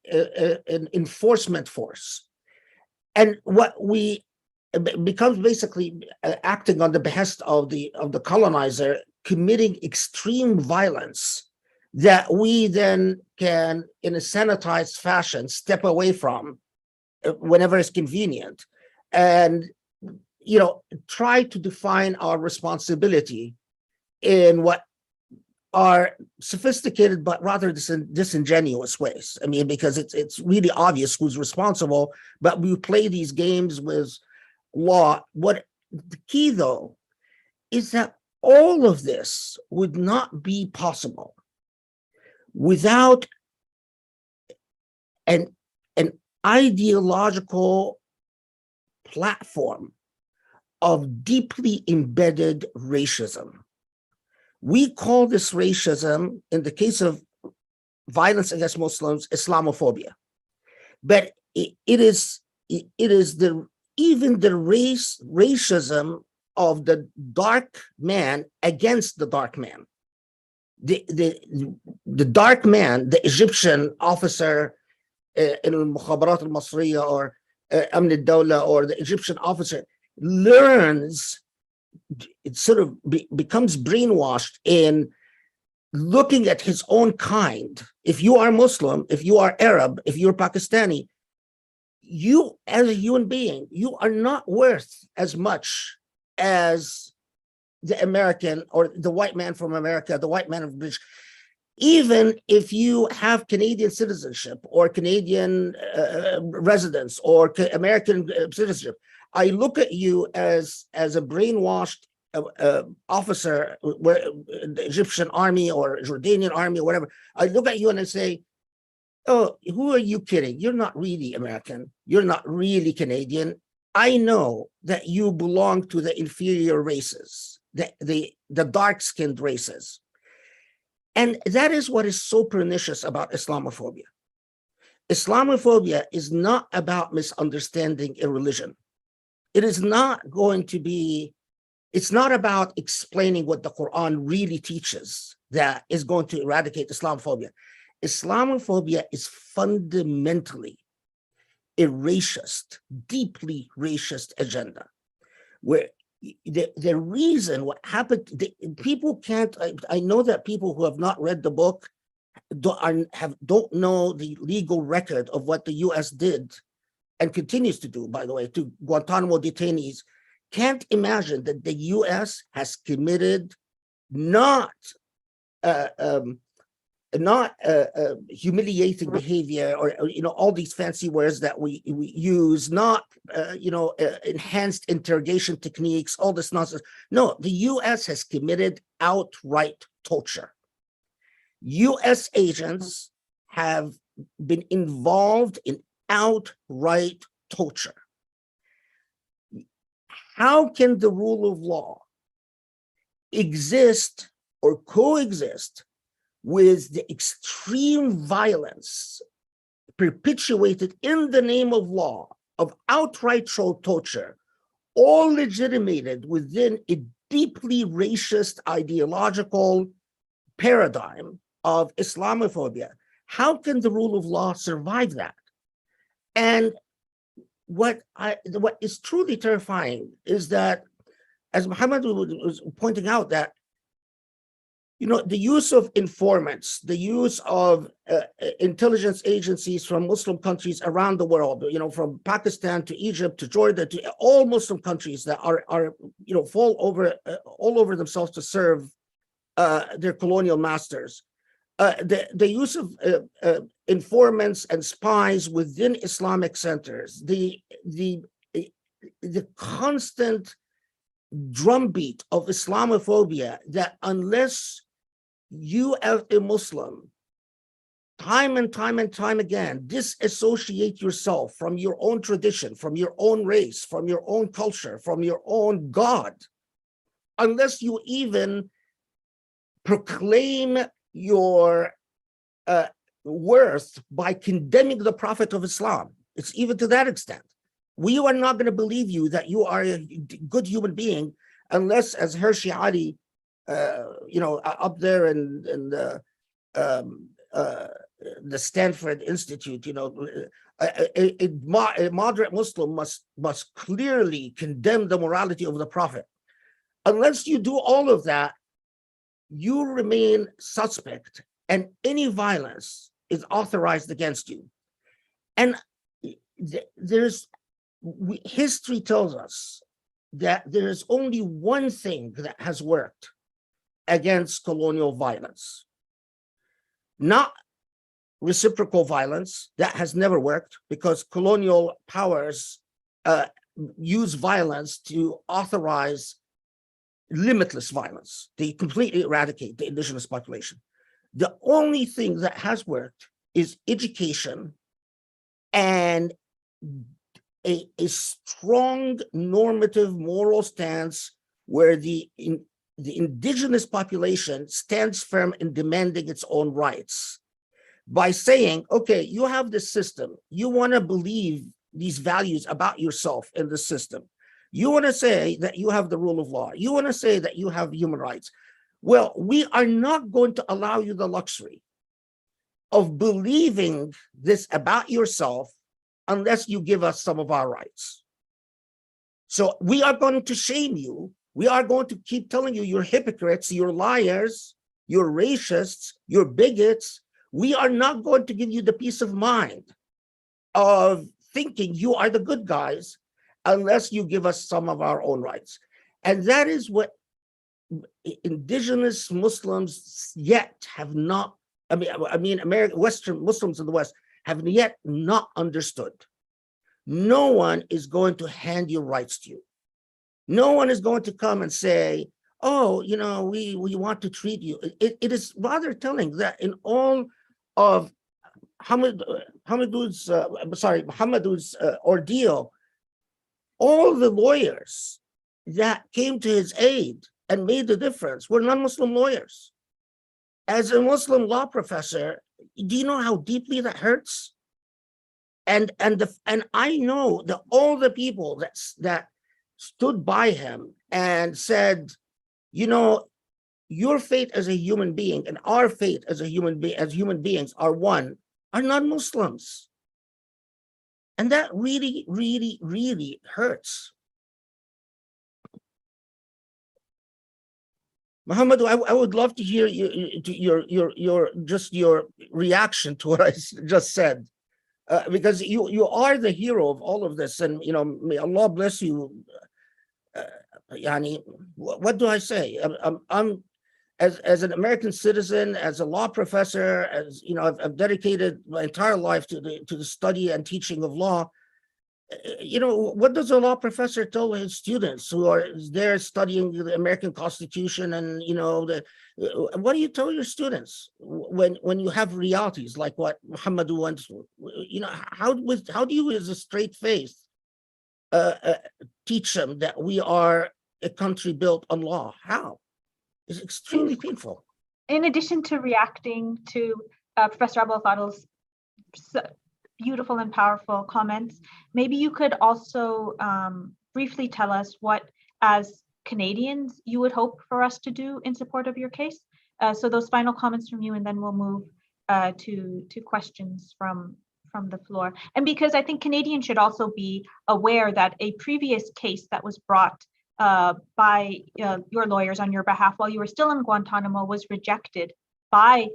enforcement force. And becomes basically acting on the behest of the colonizer, committing extreme violence that we then can, in a sanitized fashion, step away from whenever it's convenient, and try to define our responsibility in what are sophisticated but rather disingenuous ways. I mean, because it's really obvious who's responsible, but we play these games with law. What the key, though, is that all of this would not be possible without an ideological platform of deeply embedded racism. We call this racism, in the case of violence against Muslims, Islamophobia. But it is even the racism of the dark man against the dark man. The dark man, the Egyptian officer in al-Mukhabarat al-Masriya or Amn al-Dawla, or the Egyptian officer, learns, it sort of becomes brainwashed in looking at his own kind If you are Muslim, if you are Arab, if you're Pakistani, you as a human being, you are not worth as much as the American or the white man from America, the white man of British. Even if you have Canadian citizenship or Canadian residence or American citizenship, I look at you as a brainwashed officer, the Egyptian army or Jordanian army or whatever. I look at you and I say, oh, who are you kidding? You're not really American. You're not really Canadian. I know that you belong to the inferior races, the dark-skinned races. And that is what is so pernicious about Islamophobia. Islamophobia is not about misunderstanding a religion. It is not going to be, it's not about explaining what the Quran really teaches that is going to eradicate Islamophobia. Islamophobia is fundamentally a racist, deeply racist agenda, where the reason what happened, people can't, I know that people who have not read the book don't know the legal record of what the US did and continues to do, by the way, to Guantanamo detainees, can't imagine that the US has committed not humiliating behavior or all these fancy words that we use, not enhanced interrogation techniques, all this nonsense. No, the US has committed outright torture. US agents have been involved in outright torture. How can the rule of law exist or coexist with the extreme violence perpetuated in the name of law of outright torture, all legitimated within a deeply racist ideological paradigm of Islamophobia? How can the rule of law survive that? And what is truly terrifying is that, as Muhammadu was pointing out, that the use of informants, the use of intelligence agencies from Muslim countries around the world, from Pakistan to Egypt to Jordan to all Muslim countries that are fall over all over themselves to serve their colonial masters. The use of informants and spies within Islamic centers, the constant drumbeat of Islamophobia that unless you as a Muslim, time and time again, disassociate yourself from your own tradition, from your own race, from your own culture, from your own God, unless you even proclaim your worth by condemning the Prophet of Islam. It's even to that extent. We are not going to believe you that you are a good human being unless, as Hershey Ali, up there in the Stanford Institute, a moderate Muslim must clearly condemn the morality of the Prophet. Unless you do all of that, you remain suspect, and any violence is authorized against you. And history tells us that there is only one thing that has worked against colonial violence, not reciprocal violence. That has never worked because colonial powers use violence to authorize limitless violence. They completely eradicate the indigenous population. The only thing that has worked is education and a strong normative moral stance where the indigenous population stands firm in demanding its own rights by saying, okay, you have this system, you want to believe these values about yourself in the system, you want to say that you have the rule of law, you want to say that you have human rights. Well, we are not going to allow you the luxury of believing this about yourself unless you give us some of our rights. So we are going to shame you. We are going to keep telling you you're hypocrites, you're liars, you're racists, you're bigots. We are not going to give you the peace of mind of thinking you are the good guys unless you give us some of our own rights. And that is what indigenous Muslims yet have not, American Western Muslims in the West have yet not understood. No one is going to hand your rights to you. No one is going to come and say, oh, we want to treat you. It is rather telling that in all of Muhammadou's ordeal, all the lawyers that came to his aid and made the difference were non-Muslim lawyers. As a Muslim law professor, do you know how deeply that hurts? And I know that all the people that stood by him and said, your fate as a human being and our fate as human beings are one, are non-Muslims. And that really, really, really hurts. Muhammadu, I would love to hear your reaction to what I just said, because you are the hero of all of this, and may Allah bless you. What do I say? I'm as an American citizen, as a law professor, as I've dedicated my entire life to the study and teaching of law. What does a law professor tell his students who are there studying the American Constitution? And what do you tell your students when you have realities like what Muhammadu went through? How do you, as a straight face, teach them that we are a country built on law? How? It's extremely painful. In addition to reacting to Professor Abou Fadl's beautiful and powerful comments, maybe you could also briefly tell us what, as Canadians, you would hope for us to do in support of your case. So those final comments from you, and then we'll move to questions from the floor. And because I think Canadians should also be aware that a previous case that was brought by your lawyers on your behalf while you were still in Guantanamo was rejected by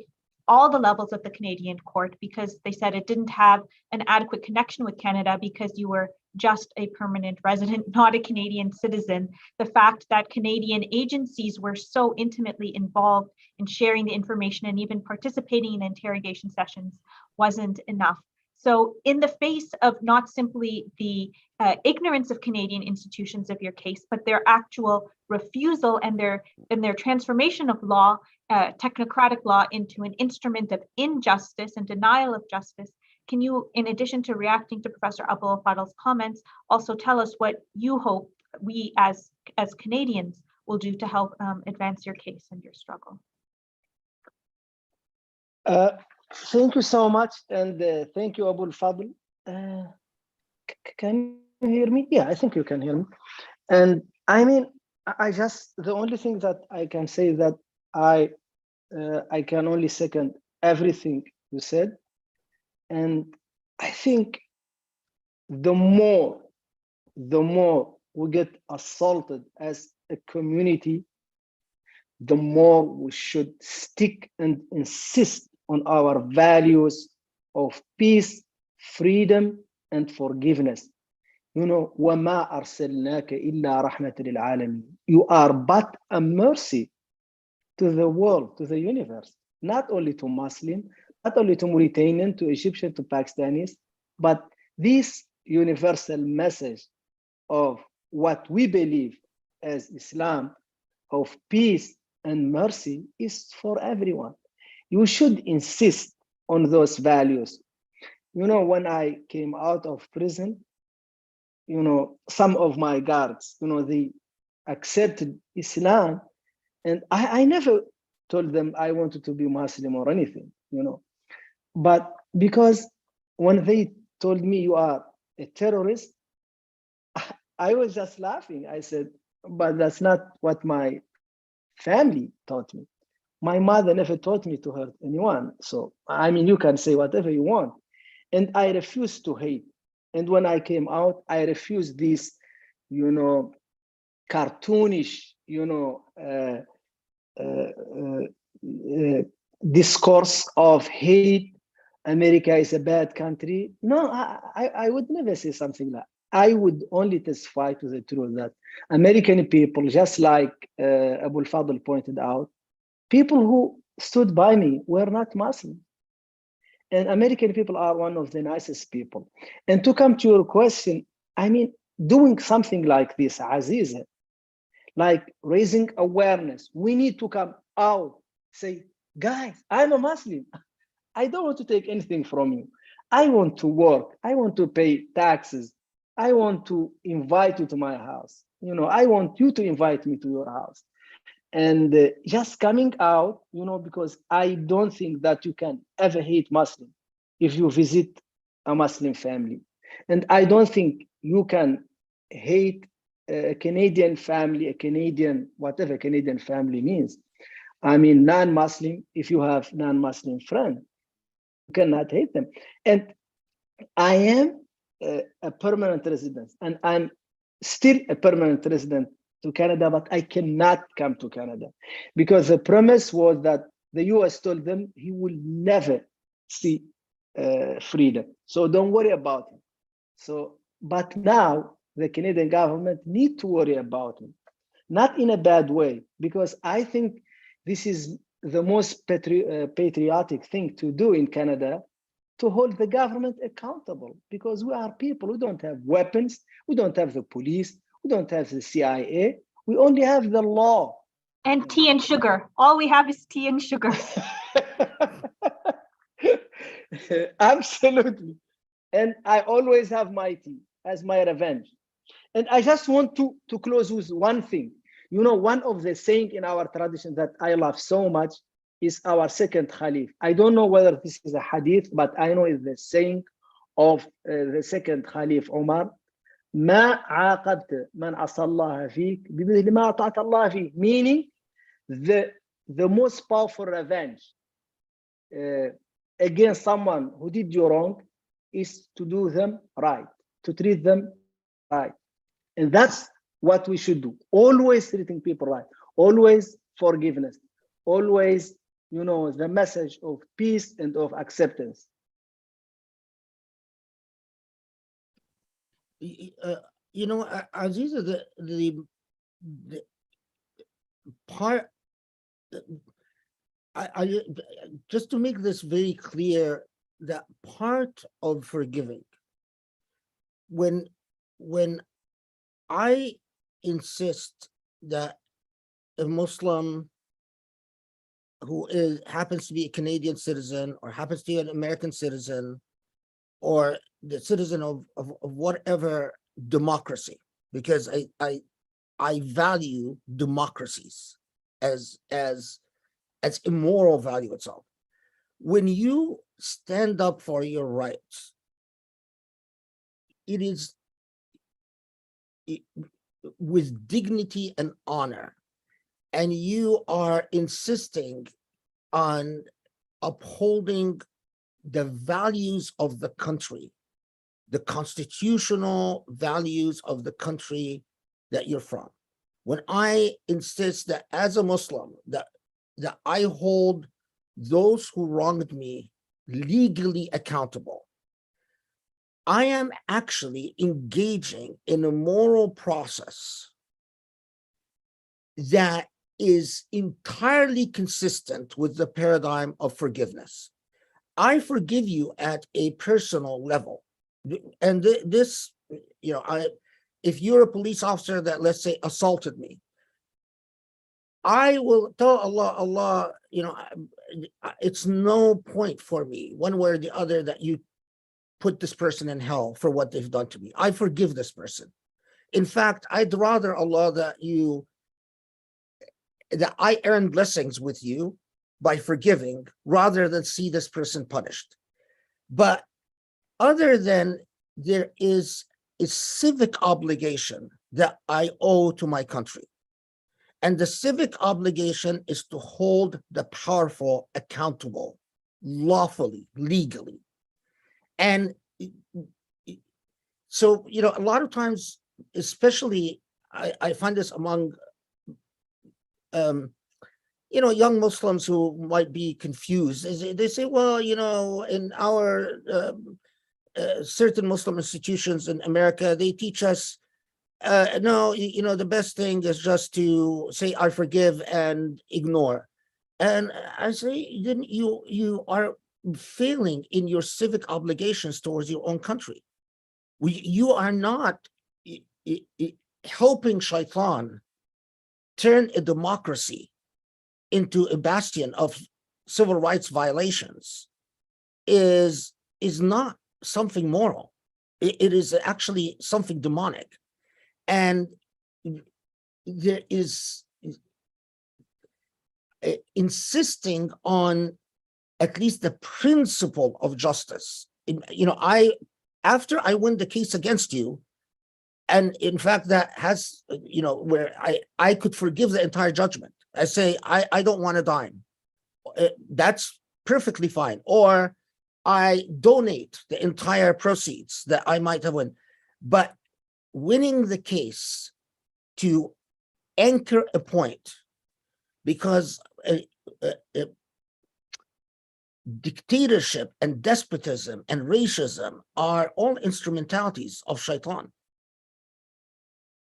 all the levels of the Canadian court because they said it didn't have an adequate connection with Canada because you were just a permanent resident, not a Canadian citizen. The fact that Canadian agencies were so intimately involved in sharing the information and even participating in interrogation sessions wasn't enough. So in the face of not simply the ignorance of Canadian institutions of your case, but their actual refusal and their transformation of law, technocratic law, into an instrument of injustice and denial of justice, can you, in addition to reacting to Professor Abou Fadl's comments, also tell us what you hope we as Canadians will do to help advance your case and your struggle? Thank you so much, and thank you, Abou Fadl. Can you hear me? Yeah, I think you can hear me. And I mean, the only thing that I can say is that I can only second everything you said. And I think the more we get assaulted as a community, the more we should stick and insist on our values of peace, freedom, and forgiveness. وَمَا أَرْسَلْنَاكَ إِلَّا رَحْمَةً لِلْعَالَمِينَ. You are but a mercy to the world, to the universe, not only to Muslim, not only to Mauritanian, to Egyptian, to Pakistanis, but this universal message of what we believe as Islam, of peace and mercy, is for everyone. You should insist on those values. When I came out of prison, some of my guards, they accepted Islam, and I never told them I wanted to be Muslim or anything, but because when they told me you are a terrorist, I was just laughing. I said, but that's not what my family taught me. My mother never taught me to hurt anyone. So, I mean, you can say whatever you want. And I refused to hate. And when I came out, I refused this, cartoonish, discourse of hate, America is a bad country. No, I would never say something like that. I would only testify to the truth that American people, just like Abou Fadl pointed out, people who stood by me were not Muslim. And American people are one of the nicest people. And to come to your question, I mean, doing something like this, Aziz, like raising awareness, we need to come out, say, guys, I'm a Muslim. I don't want to take anything from you. I want to work. I want to pay taxes. I want to invite you to my house. You know, I want you to invite me to your house. And just coming out, you know, because I don't think that you can ever hate Muslim if you visit a Muslim family. And I don't think you can hate a Canadian family, a Canadian, whatever Canadian family means. I mean, non-Muslim, if you have non-Muslim friends, you cannot hate them. And I am a permanent resident, and I'm still a permanent resident to Canada, but I cannot come to Canada because the premise was that the US told them he will never see freedom. So don't worry about him. So, but now the Canadian government need to worry about him, not in a bad way, because I think this is the most patriotic thing to do in Canada, to hold the government accountable, because we are people. We don't have weapons. We don't have the police. We don't have the CIA. We only have the law. And tea and sugar. All we have is tea and sugar. Absolutely. And I always have my tea as my revenge. And I just want to close with one thing. You know, one of the saying in our tradition that I love so much is our second Khalif. I don't know whether this is a hadith, but I know it's the saying of the second Khalif Umar. ما عاقبت من عصى الله فيك بمثل ما أطعت الله فيه, meaning the most powerful revenge against someone who did you wrong is to do them right, to treat them right. And that's what we should do. Always treating people right, always forgiveness, always, you know, the message of peace and of acceptance. You know, Aziza, the part, I just to make this very clear, that part of forgiving, when I insist that a Muslim who happens to be a Canadian citizen or happens to be an American citizen or the citizen of whatever democracy, because I value democracies as immoral value itself. When you stand up for your rights, it is with dignity and honor, and you are insisting on upholding the values of the country, the constitutional values of the country that you're from. When I insist that as a Muslim, that I hold those who wronged me legally accountable, I am actually engaging in a moral process that is entirely consistent with the paradigm of forgiveness. I forgive you at a personal level. And this, you know, if you're a police officer that, let's say, assaulted me, I will tell Allah, you know, it's no point for me, one way or the other, that you put this person in hell for what they've done to me. I forgive this person. In fact, I'd rather, Allah, that I earn blessings with you by forgiving rather than see this person punished. But other than there is a civic obligation that I owe to my country. And the civic obligation is to hold the powerful accountable lawfully, legally. And so, you know, a lot of times, especially I find this among young Muslims who might be confused, they say, well, in our certain Muslim institutions in America, they teach us, no, the best thing is just to say, I forgive and ignore. And I say, then you are failing in your civic obligations towards your own country. You are not helping Shaitan turn a democracy into a bastion of civil rights violations is not something moral. It is actually something demonic. And there is insisting on at least the principle of justice. After I win the case against you, and in fact, that has, where I could forgive the entire judgment. I say, I don't want a dime. That's perfectly fine. Or I donate the entire proceeds that I might have won. But winning the case to anchor a point, because dictatorship and despotism and racism are all instrumentalities of Shaitan.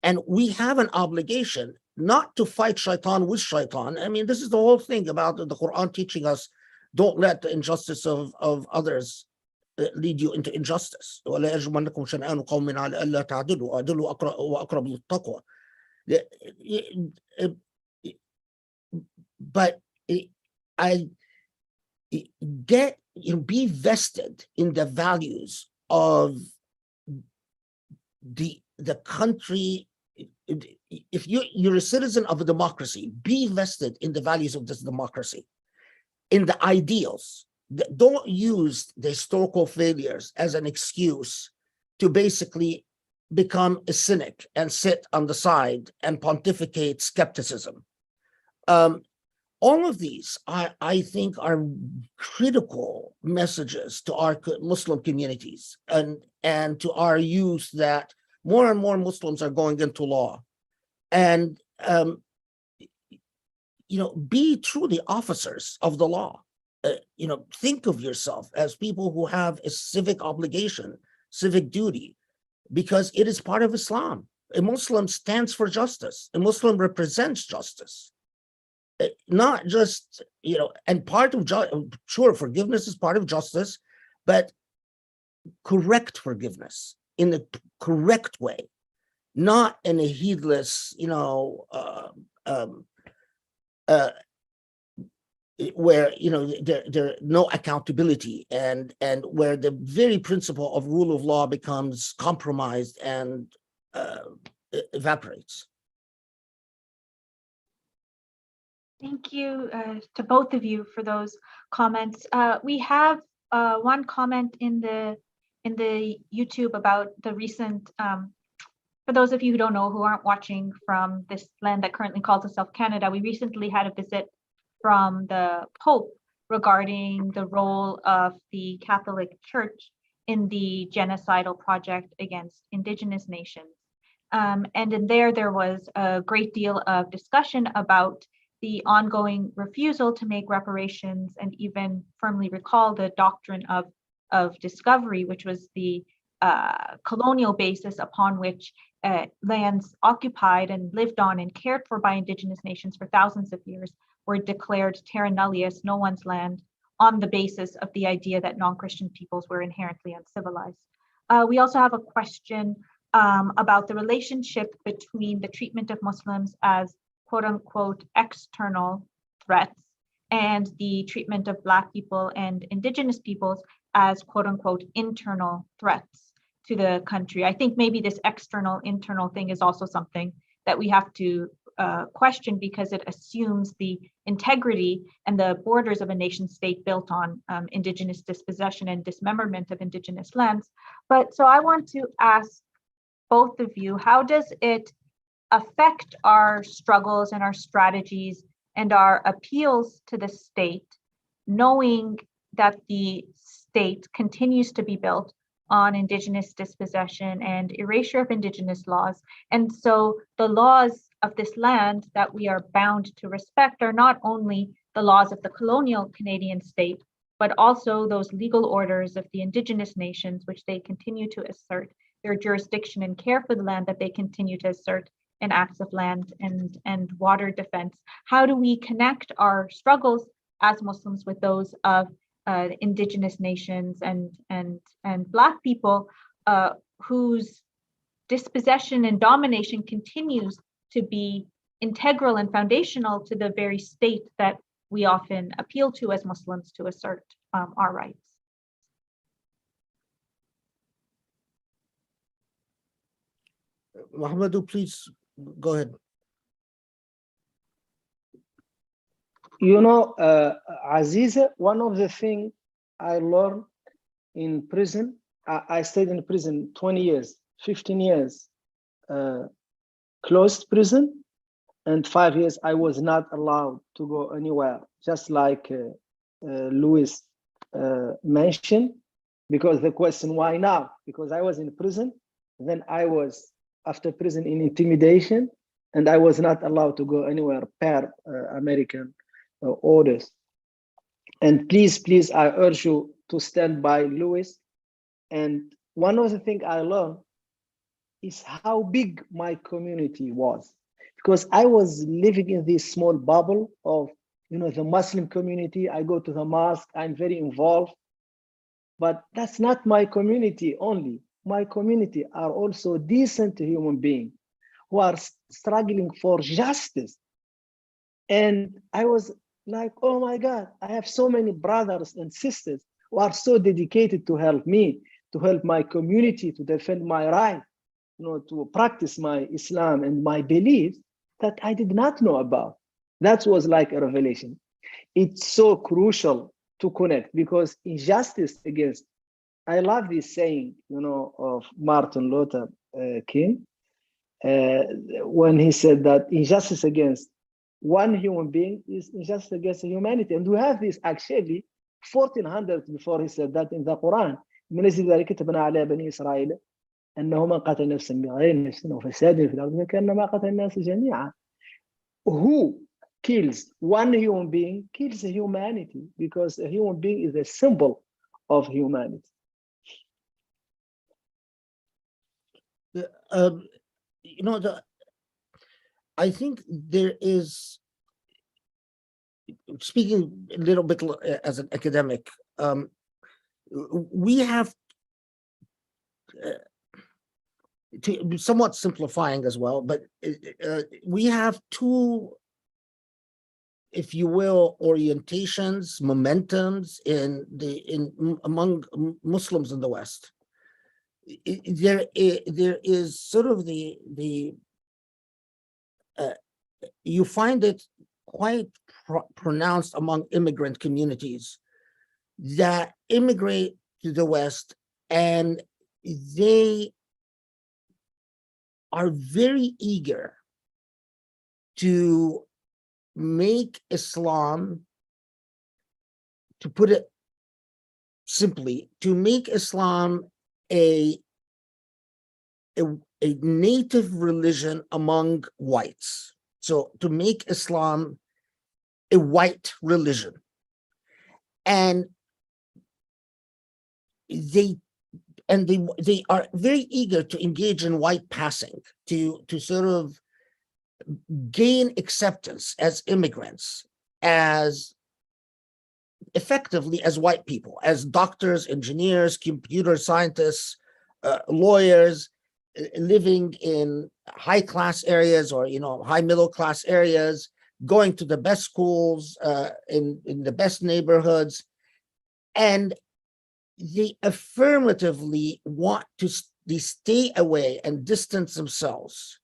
And we have an obligation not to fight Shaitan with Shaitan. I mean, this is the whole thing about the Quran teaching us, don't let the injustice of others lead you into injustice. But be vested in the values of the country. If you're a citizen of a democracy, be vested in the values of this democracy, in the ideals. Don't use the historical failures as an excuse to basically become a cynic and sit on the side and pontificate skepticism. All of these, I think, are critical messages to our Muslim communities and to our youth, that more and more Muslims are going into law. And, be truly officers of the law. Think of yourself as people who have a civic obligation, civic duty, because it is part of Islam. A Muslim stands for justice. A Muslim represents justice. Not just, and part of, sure, forgiveness is part of justice, but correct forgiveness in the correct way, not in a heedless, where there no accountability, and where the very principle of rule of law becomes compromised and evaporates. Thank you to both of you for those comments. We have one comment in the YouTube about the recent, for those of you who don't know, who aren't watching from this land that currently calls itself Canada, we recently had a visit from the Pope regarding the role of the Catholic Church in the genocidal project against Indigenous nations. And in there was a great deal of discussion about the ongoing refusal to make reparations and even firmly recall the doctrine of discovery, which was the colonial basis upon which lands occupied and lived on and cared for by Indigenous nations for thousands of years were declared terra nullius, no one's land, on the basis of the idea that non-Christian peoples were inherently uncivilized. We also have a question about the relationship between the treatment of Muslims as quote unquote external threats and the treatment of Black people and Indigenous peoples as quote unquote internal threats to the country. I think maybe this external internal thing is also something that we have to question, because it assumes the integrity and the borders of a nation state built on Indigenous dispossession and dismemberment of Indigenous lands. But so I want to ask both of you, how does it affect our struggles and our strategies and our appeals to the state, knowing that the state continues to be built on Indigenous dispossession and erasure of Indigenous laws? And so the laws of this land that we are bound to respect are not only the laws of the colonial Canadian state, but also those legal orders of the Indigenous nations, which they continue to assert their jurisdiction and care for the land that they continue to assert in acts of land and water defense. How do we connect our struggles as Muslims with those of Indigenous nations and Black people whose dispossession and domination continues to be integral and foundational to the very state that we often appeal to as Muslims to assert our rights? Muhammadu, please go ahead. You know, Aziza, one of the things I learned in prison, I stayed in prison 20 years, 15 years, closed prison, and 5 years I was not allowed to go anywhere, just like Louis mentioned, because the question, why now? Because I was in prison, then I was after prison in intimidation, and I was not allowed to go anywhere per American orders. And please, I urge you to stand by Louis. And one of the things I learned is how big my community was, because I was living in this small bubble of, you know, the Muslim community. I go to the mosque, I'm very involved, but that's not my community only. My community are also decent human beings who are struggling for justice. And I was like, oh my God, I have so many brothers and sisters who are so dedicated to help me, to help my community, to defend my right, you know, to practice my Islam and my beliefs that I did not know about. That was like a revelation. It's so crucial to connect, because injustice against, I love this saying, you know, of Martin Luther King, when he said that injustice against one human being is injustice against humanity. And we have this actually 1400 before he said that in the Quran. من أجل ذلك كتبنا على بني إسرائيل أنه من قتل نفسا بغير نفس أو فساد في الأرض فكأنما قتل الناس جميعا. Who kills one human being kills humanity, because a human being is a symbol of humanity. You know, I think there is, speaking a little bit as an academic, we have, to somewhat simplifying as well, but we have two, if you will, orientations, momentums among Muslims in the West. There is sort of you find it quite pronounced among immigrant communities that immigrate to the West, and they are very eager to make Islam, to put it simply, to make Islam a native religion among whites. So to make Islam a white religion. And they are very eager to engage in white passing, to sort of gain acceptance as immigrants, as effectively as white people, as doctors, engineers, computer scientists, lawyers, living in high class areas, or, you know, high middle class areas, going to the best schools, in the best neighborhoods. And they affirmatively want to stay away and distance themselves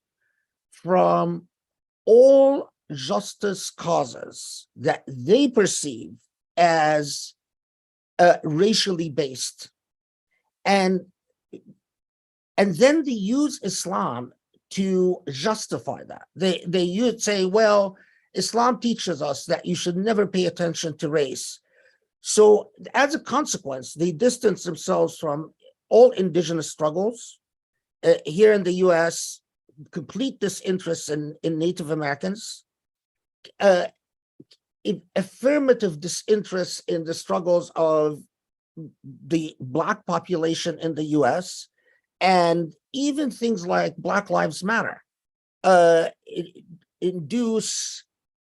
from all justice causes that they perceive as racially based. And then they use Islam to justify that. They say, well, Islam teaches us that you should never pay attention to race. So as a consequence, they distance themselves from all indigenous struggles. Here in the US, complete disinterest in Native Americans, affirmative disinterest in the struggles of the Black population in the US, and even things like Black Lives Matter induce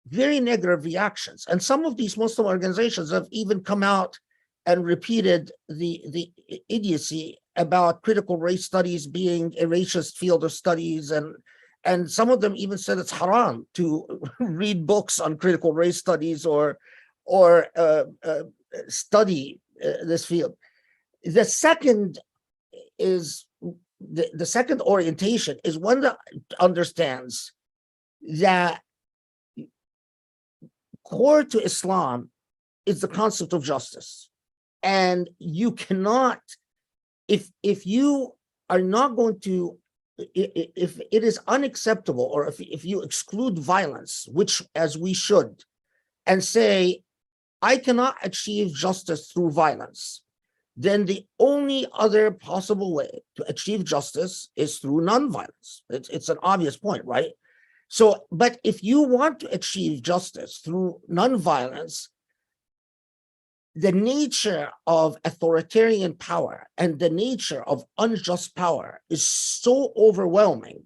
very negative reactions. And some of these Muslim organizations have even come out and repeated the idiocy about critical race studies being a racist field of studies, and some of them even said it's haram to read books on critical race studies or study this field. The second is the second orientation is one that understands that core to Islam is the concept of justice, and you cannot, if you are not going to, if it is unacceptable, or if you exclude violence, which as we should, and say I cannot achieve justice through violence, then the only other possible way to achieve justice is through nonviolence. It's an obvious point, right? So, but if you want to achieve justice through nonviolence, the nature of authoritarian power and the nature of unjust power is so overwhelming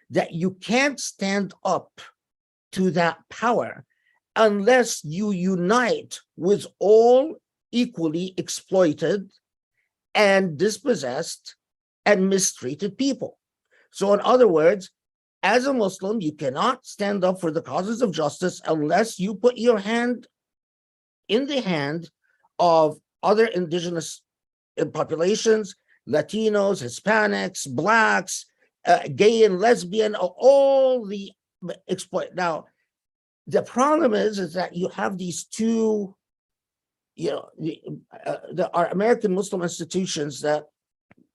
that you can't stand up to that power unless you unite with all equally exploited and dispossessed and mistreated people. So in other words, as a Muslim, you cannot stand up for the causes of justice unless you put your hand in the hand of other indigenous populations, Latinos, Hispanics, Blacks, gay and lesbian, all the exploit. Now, the problem is that you have these two, our American Muslim institutions that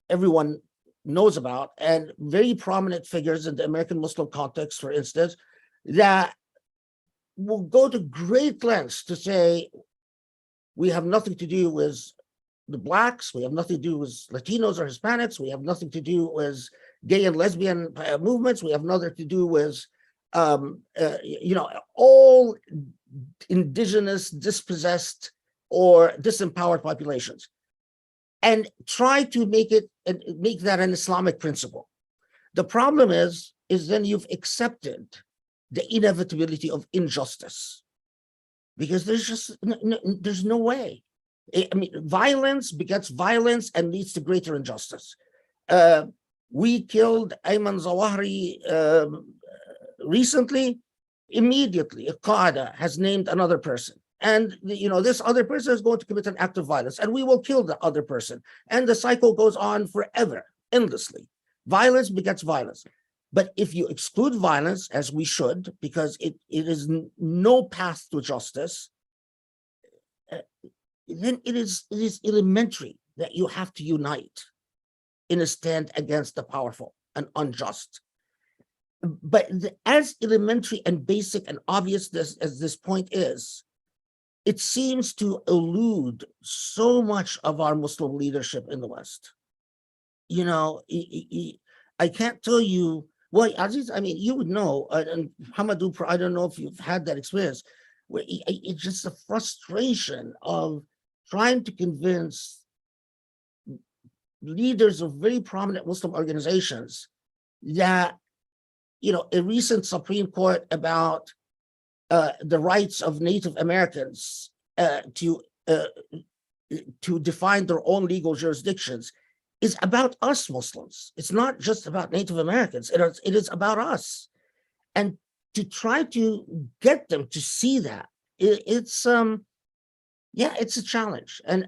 everyone knows about, and very prominent figures in the American Muslim context, for instance, that will go to great lengths to say, we have nothing to do with the Blacks, we have nothing to do with Latinos or Hispanics, we have nothing to do with gay and lesbian movements, we have nothing to do with, all indigenous, dispossessed, or disempowered populations, and try to make that an Islamic principle. The problem is then you've accepted the inevitability of injustice, because there's no way. I mean, violence begets violence and leads to greater injustice. We killed Ayman Zawahri recently. Immediately, Al-Qaeda has named another person. And this other person is going to commit an act of violence, and we will kill the other person. And the cycle goes on forever, endlessly. Violence begets violence. But if you exclude violence, as we should, because it is no path to justice, then it is elementary that you have to unite in a stand against the powerful and unjust. But as elementary and basic and obvious as this point is, it seems to elude so much of our Muslim leadership in the West. I can't tell you, well, Aziz, I mean, you would know, and Muhammadu, I don't know if you've had that experience, where it's just a frustration of trying to convince leaders of very prominent Muslim organizations that, a recent Supreme Court about the rights of Native Americans to define their own legal jurisdictions is about us Muslims. It's not just about Native Americans. It is about us. And to try to get them to see that, it's a challenge. And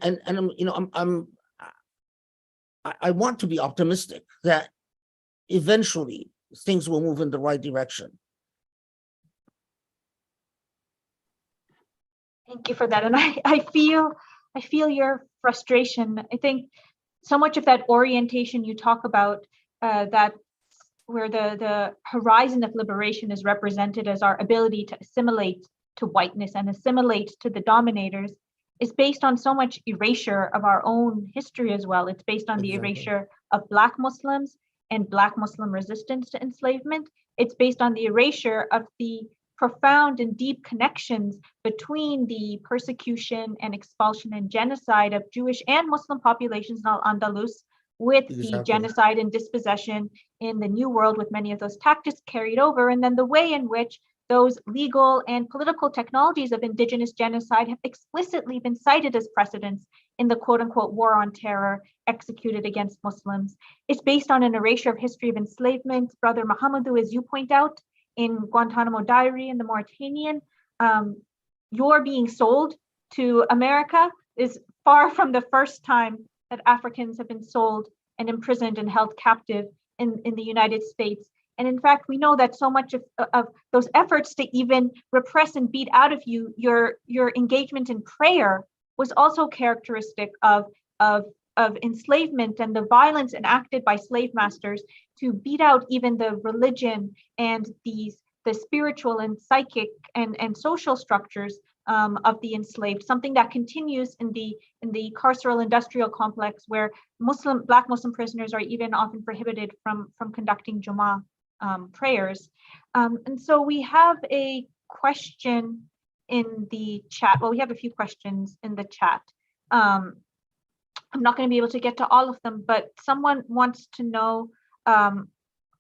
I want to be optimistic that eventually things will move in the right direction. Thank you for that. And I feel your frustration. I think so much of that orientation you talk about, that where the horizon of liberation is represented as our ability to assimilate to whiteness and assimilate to the dominators, is based on so much erasure of our own history as well. It's based on the erasure of Black Muslims and Black Muslim resistance to enslavement. It's based on the erasure of the profound and deep connections between the persecution and expulsion and genocide of Jewish and Muslim populations in Al-Andalus with the genocide and dispossession in the New World, with many of those tactics carried over, and then the way in which those legal and political technologies of indigenous genocide have explicitly been cited as precedents in the quote unquote war on terror executed against Muslims. It's based on an erasure of history of enslavement. Brother Muhammadu, as you point out, in Guantanamo Diary and the Mauritanian, your being sold to America is far from the first time that Africans have been sold and imprisoned and held captive in the United States. And in fact, we know that so much of those efforts to even repress and beat out of you your engagement in prayer was also characteristic of enslavement and the violence enacted by slave masters to beat out even the religion and the spiritual and psychic and social structures of the enslaved, something that continues in the carceral industrial complex, where Black Muslim prisoners are even often prohibited from conducting Jummah prayers. And so we have a question in the chat. Well, we have a few questions in the chat. I'm not going to be able to get to all of them, but someone wants to know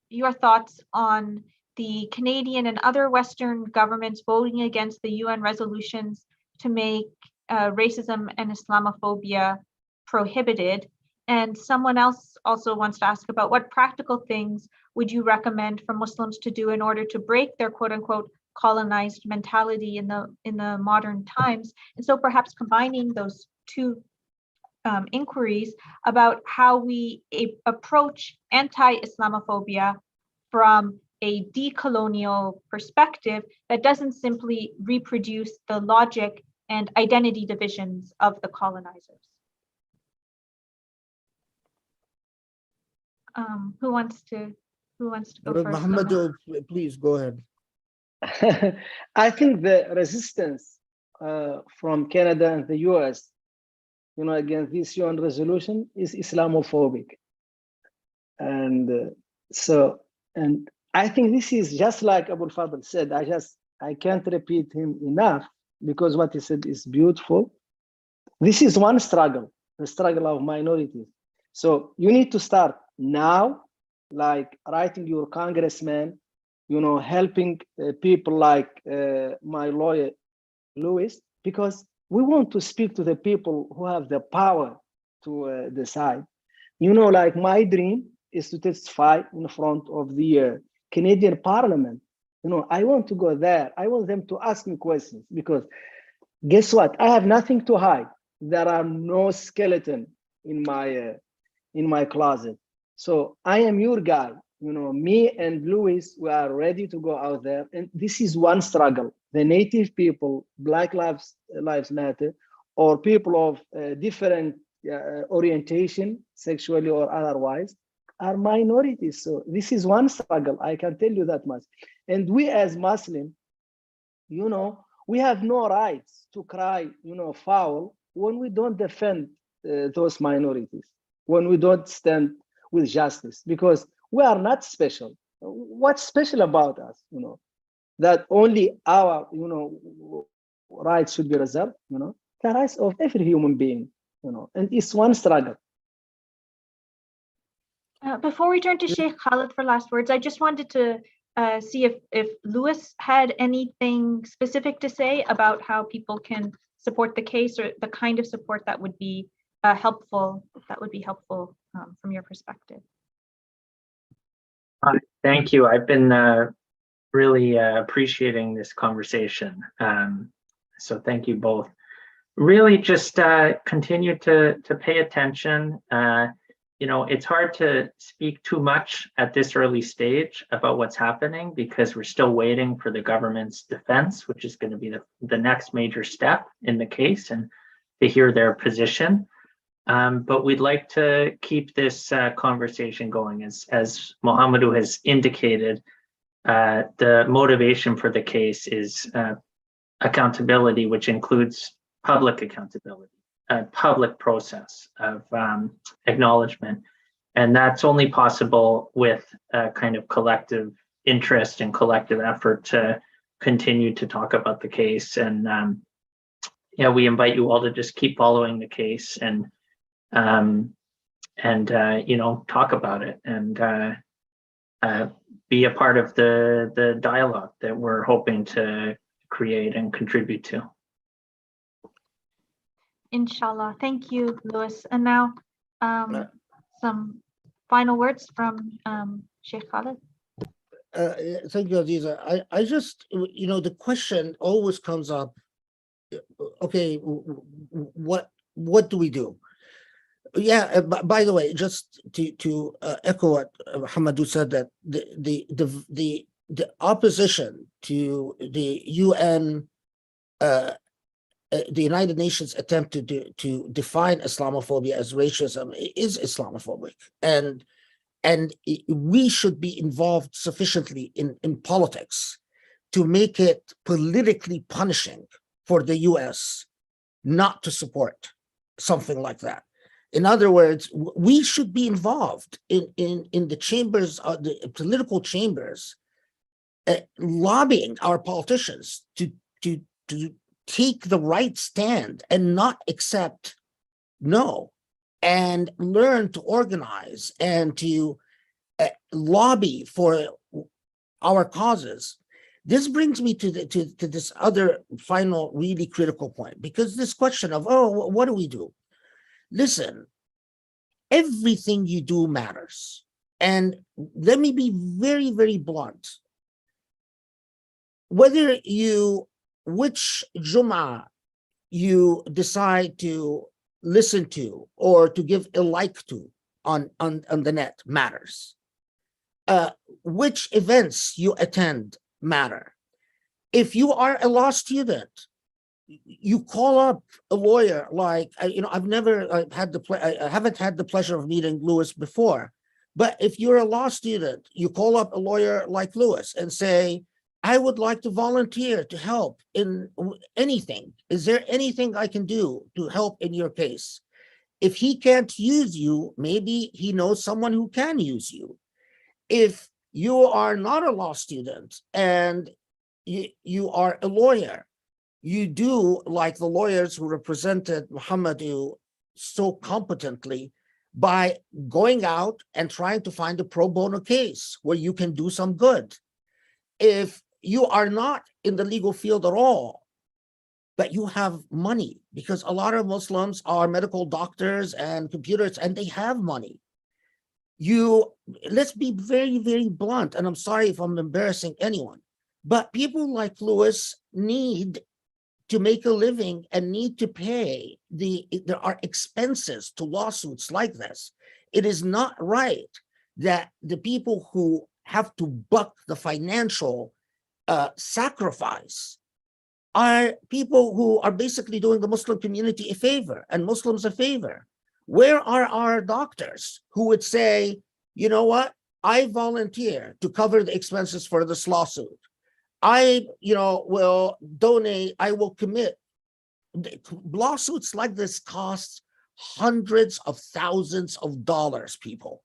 your thoughts on the Canadian and other Western governments voting against the UN resolutions to make racism and Islamophobia prohibited. And someone else also wants to ask about what practical things would you recommend for Muslims to do in order to break their quote unquote colonized mentality in the modern times. And so perhaps combining those two inquiries about how we approach anti-Islamophobia from a decolonial perspective that doesn't simply reproduce the logic and identity divisions of the colonizers. Who wants to go first? Muhammadu, please go ahead. I think the resistance from Canada and the US, against this UN resolution is Islamophobic. And and I think this is just like Abou Fadl said. I can't repeat him enough, because what he said is beautiful. This is one struggle, the struggle of minorities. So you need to start now, like writing your congressman, helping people like my lawyer, Louis, because we want to speak to the people who have the power to decide. Like my dream is to testify in front of the Canadian Parliament. I want to go there. I want them to ask me questions, because guess what? I have nothing to hide. There are no skeleton in my closet. So I am your guy. Me and Louis, we are ready to go out there. And this is one struggle. The native people, Black Lives Matter, or people of different orientation, sexually or otherwise, are minorities. So this is one struggle, I can tell you that much. And we as Muslim, we have no rights to cry, foul when we don't defend those minorities, when we don't stand with justice, because we are not special. What's special about us, that only our, rights should be reserved, the rights of every human being, and it's one struggle. Before we turn to Sheikh Khaled for last words, I just wanted to see if Louis had anything specific to say about how people can support the case, or the kind of support that would be helpful from your perspective. Thank you. I've been really appreciating this conversation. So thank you both. Really just continue to pay attention. It's hard to speak too much at this early stage about what's happening, because we're still waiting for the government's defense, which is going to be the next major step in the case, and to hear their position. But we'd like to keep this conversation going. As Muhammadu has indicated, the motivation for the case is accountability, which includes public accountability, a public process of acknowledgement. And that's only possible with a kind of collective interest and collective effort to continue to talk about the case. And yeah, we invite you all to just keep following the case and you know, talk about it and be a part of the dialogue that we're hoping to create and contribute to. Inshallah. Thank you, Louis. And now some final words from Sheikh Khaled. Thank you, Aziza. I just, you know, the question always comes up, okay, what do we do? Yeah, by the way, just to echo what Muhammadu said, that the opposition to the UN, the United Nations attempt to define Islamophobia as racism is Islamophobic, and we should be involved sufficiently in politics to make it politically punishing for the US not to support something like that. In other words, we should be involved in the chambers, the political chambers, lobbying our politicians to take the right stand and not accept no, and learn to organize and to lobby for our causes. This brings me to this other final really critical point, because this question of, oh, what do we do? Listen, everything you do matters. And let me be very, very blunt. Whether which Jum'ah you decide to listen to or to give a like to on the net matters. Which events you attend matter. If you are a law student, you call up a lawyer like, you know, I haven't had the pleasure of meeting Louis before, but if you're a law student, you call up a lawyer like Louis and say, I would like to volunteer to help in anything. Is there anything I can do to help in your case? If he can't use you, maybe he knows someone who can use you. If you are not a law student and you are a lawyer, you do like the lawyers who represented Muhammadu so competently by going out and trying to find a pro bono case where you can do some good. If you are not in the legal field at all, but you have money, because a lot of Muslims are medical doctors and computers, and they have money. Let's be very, very blunt, and I'm sorry if I'm embarrassing anyone, but people like Louis need to make a living and need to pay there are expenses to lawsuits like this. It is not right that the people who have to buck the financial sacrifice are people who are basically doing the Muslim community a favor and Muslims a favor. Where are our doctors who would say, you know what, I volunteer to cover the expenses for this lawsuit. I, will donate, I will commit. Lawsuits like this cost hundreds of thousands of dollars, people.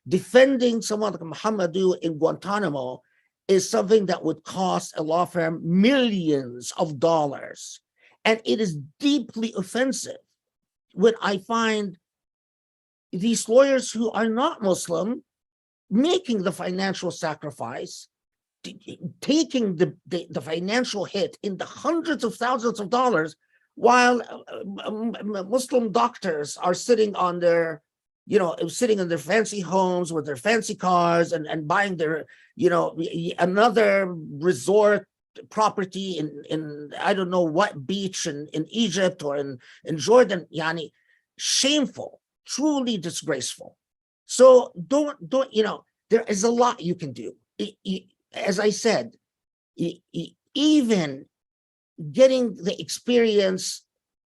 Defending someone like Muhammadu in Guantanamo is something that would cost a law firm millions of dollars. And it is deeply offensive when I find these lawyers who are not Muslim making the financial sacrifice, taking the financial hit in the hundreds of thousands of dollars, while Muslim doctors are sitting on their, sitting in their fancy homes with their fancy cars and buying their, another resort property in I don't know what beach in Egypt or in Jordan. Yani, shameful, truly disgraceful. So don't, there is a lot you can do. As I said, even getting the experience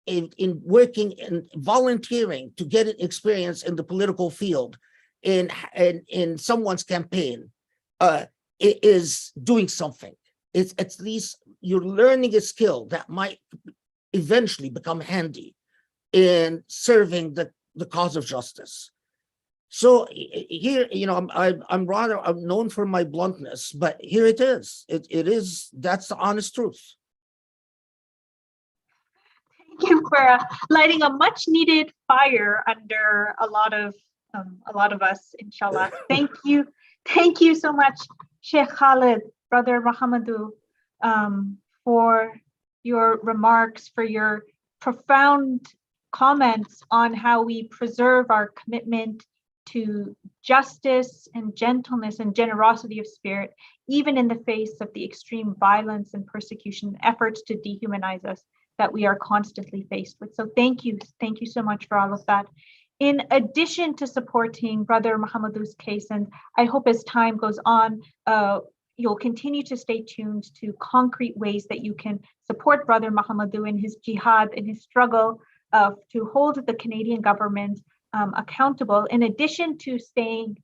in working and volunteering to get an experience in the political field in someone's campaign, it is doing something. It's at least you're learning a skill that might eventually become handy in serving the cause of justice. So here, I'm known for my bluntness, but here it is. It is, that's the honest truth. Thank you for lighting a much needed fire under a lot of us, inshallah. Thank you so much, Sheikh Khaled, Brother Muhammadu, for your remarks, for your profound comments on how we preserve our commitment to justice and gentleness and generosity of spirit, even in the face of the extreme violence and persecution, efforts to dehumanize us that we are constantly faced with. So thank you so much for all of that. In addition to supporting Brother Muhammadou's case, and I hope as time goes on, you'll continue to stay tuned to concrete ways that you can support Brother Muhammadu in his jihad, in his struggle to hold the Canadian government accountable. In addition to staying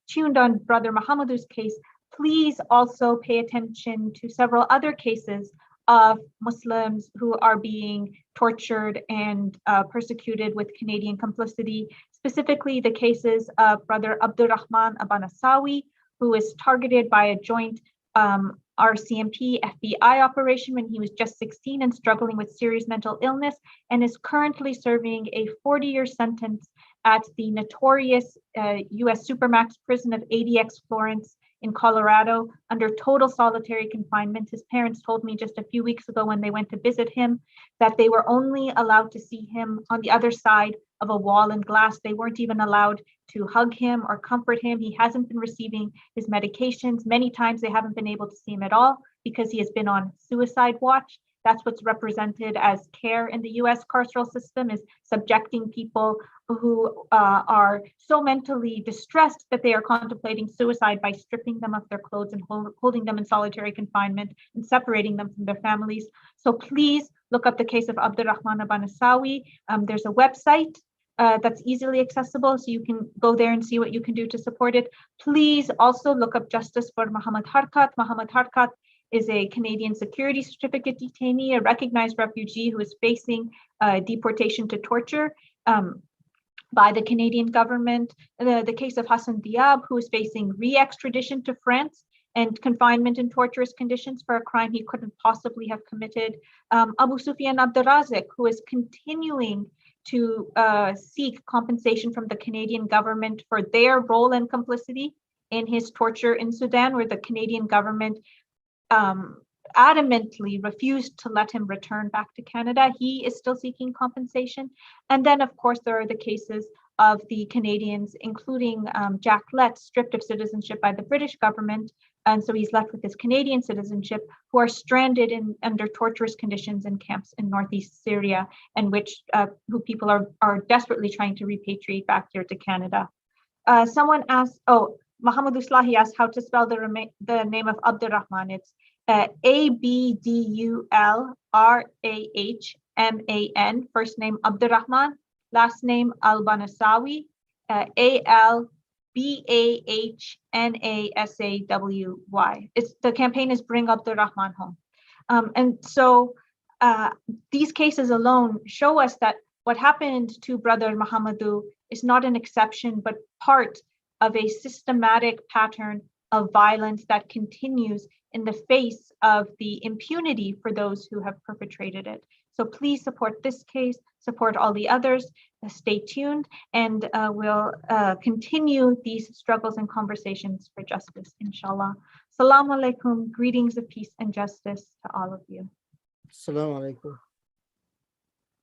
tuned on Brother Muhammadou's case, please also pay attention to several other cases of Muslims who are being tortured and persecuted with Canadian complicity, specifically the cases of Brother Abdurrahman Abanasawi, who was targeted by a joint RCMP FBI operation when he was just 16 and struggling with serious mental illness, and is currently serving a 40-year sentence at the notorious US Supermax prison of ADX Florence in Colorado under total solitary confinement. His parents told me just a few weeks ago when they went to visit him that they were only allowed to see him on the other side of a wall and glass. They weren't even allowed to hug him or comfort him. He hasn't been receiving his medications. Many times they haven't been able to see him at all because he has been on suicide watch. That's what's represented as care in the US carceral system, is subjecting people who are so mentally distressed that they are contemplating suicide by stripping them of their clothes and holding them in solitary confinement and separating them from their families. So please look up the case of Abdurrahman Abanasawi. There's a website that's easily accessible, so you can go there and see what you can do to support it. Please also look up Justice for Muhammad Harkat. Muhammad Harkat is a Canadian security certificate detainee, a recognized refugee who is facing deportation to torture by the Canadian government. The case of Hassan Diab, who is facing re-extradition to France and confinement in torturous conditions for a crime he couldn't possibly have committed. Abu Sufyan Abdurazik, who is continuing to seek compensation from the Canadian government for their role and complicity in his torture in Sudan, where the Canadian government adamantly refused to let him return back to Canada. He is still seeking compensation. And then, of course, there are the cases of the Canadians, including Jack Lett, stripped of citizenship by the British government, and so he's left with his Canadian citizenship, who are stranded under torturous conditions in camps in northeast Syria, and who people are desperately trying to repatriate back here to Canada. Someone asked, Mohamedou Slahi asked how to spell the name of Abdurrahman. It's Abdurrahman, first name Abdurrahman, last name Al-Banasawi, Albahnasawy. The campaign is Bring Abdurrahman Home. And so these cases alone show us that what happened to Brother Muhammadu is not an exception, but part of a systematic pattern of violence that continues in the face of the impunity for those who have perpetrated it. So please support this case, support all the others, stay tuned, and we'll continue these struggles and conversations for justice, inshallah. Assalamu alaikum, greetings of peace and justice to all of you. Assalamu alaikum.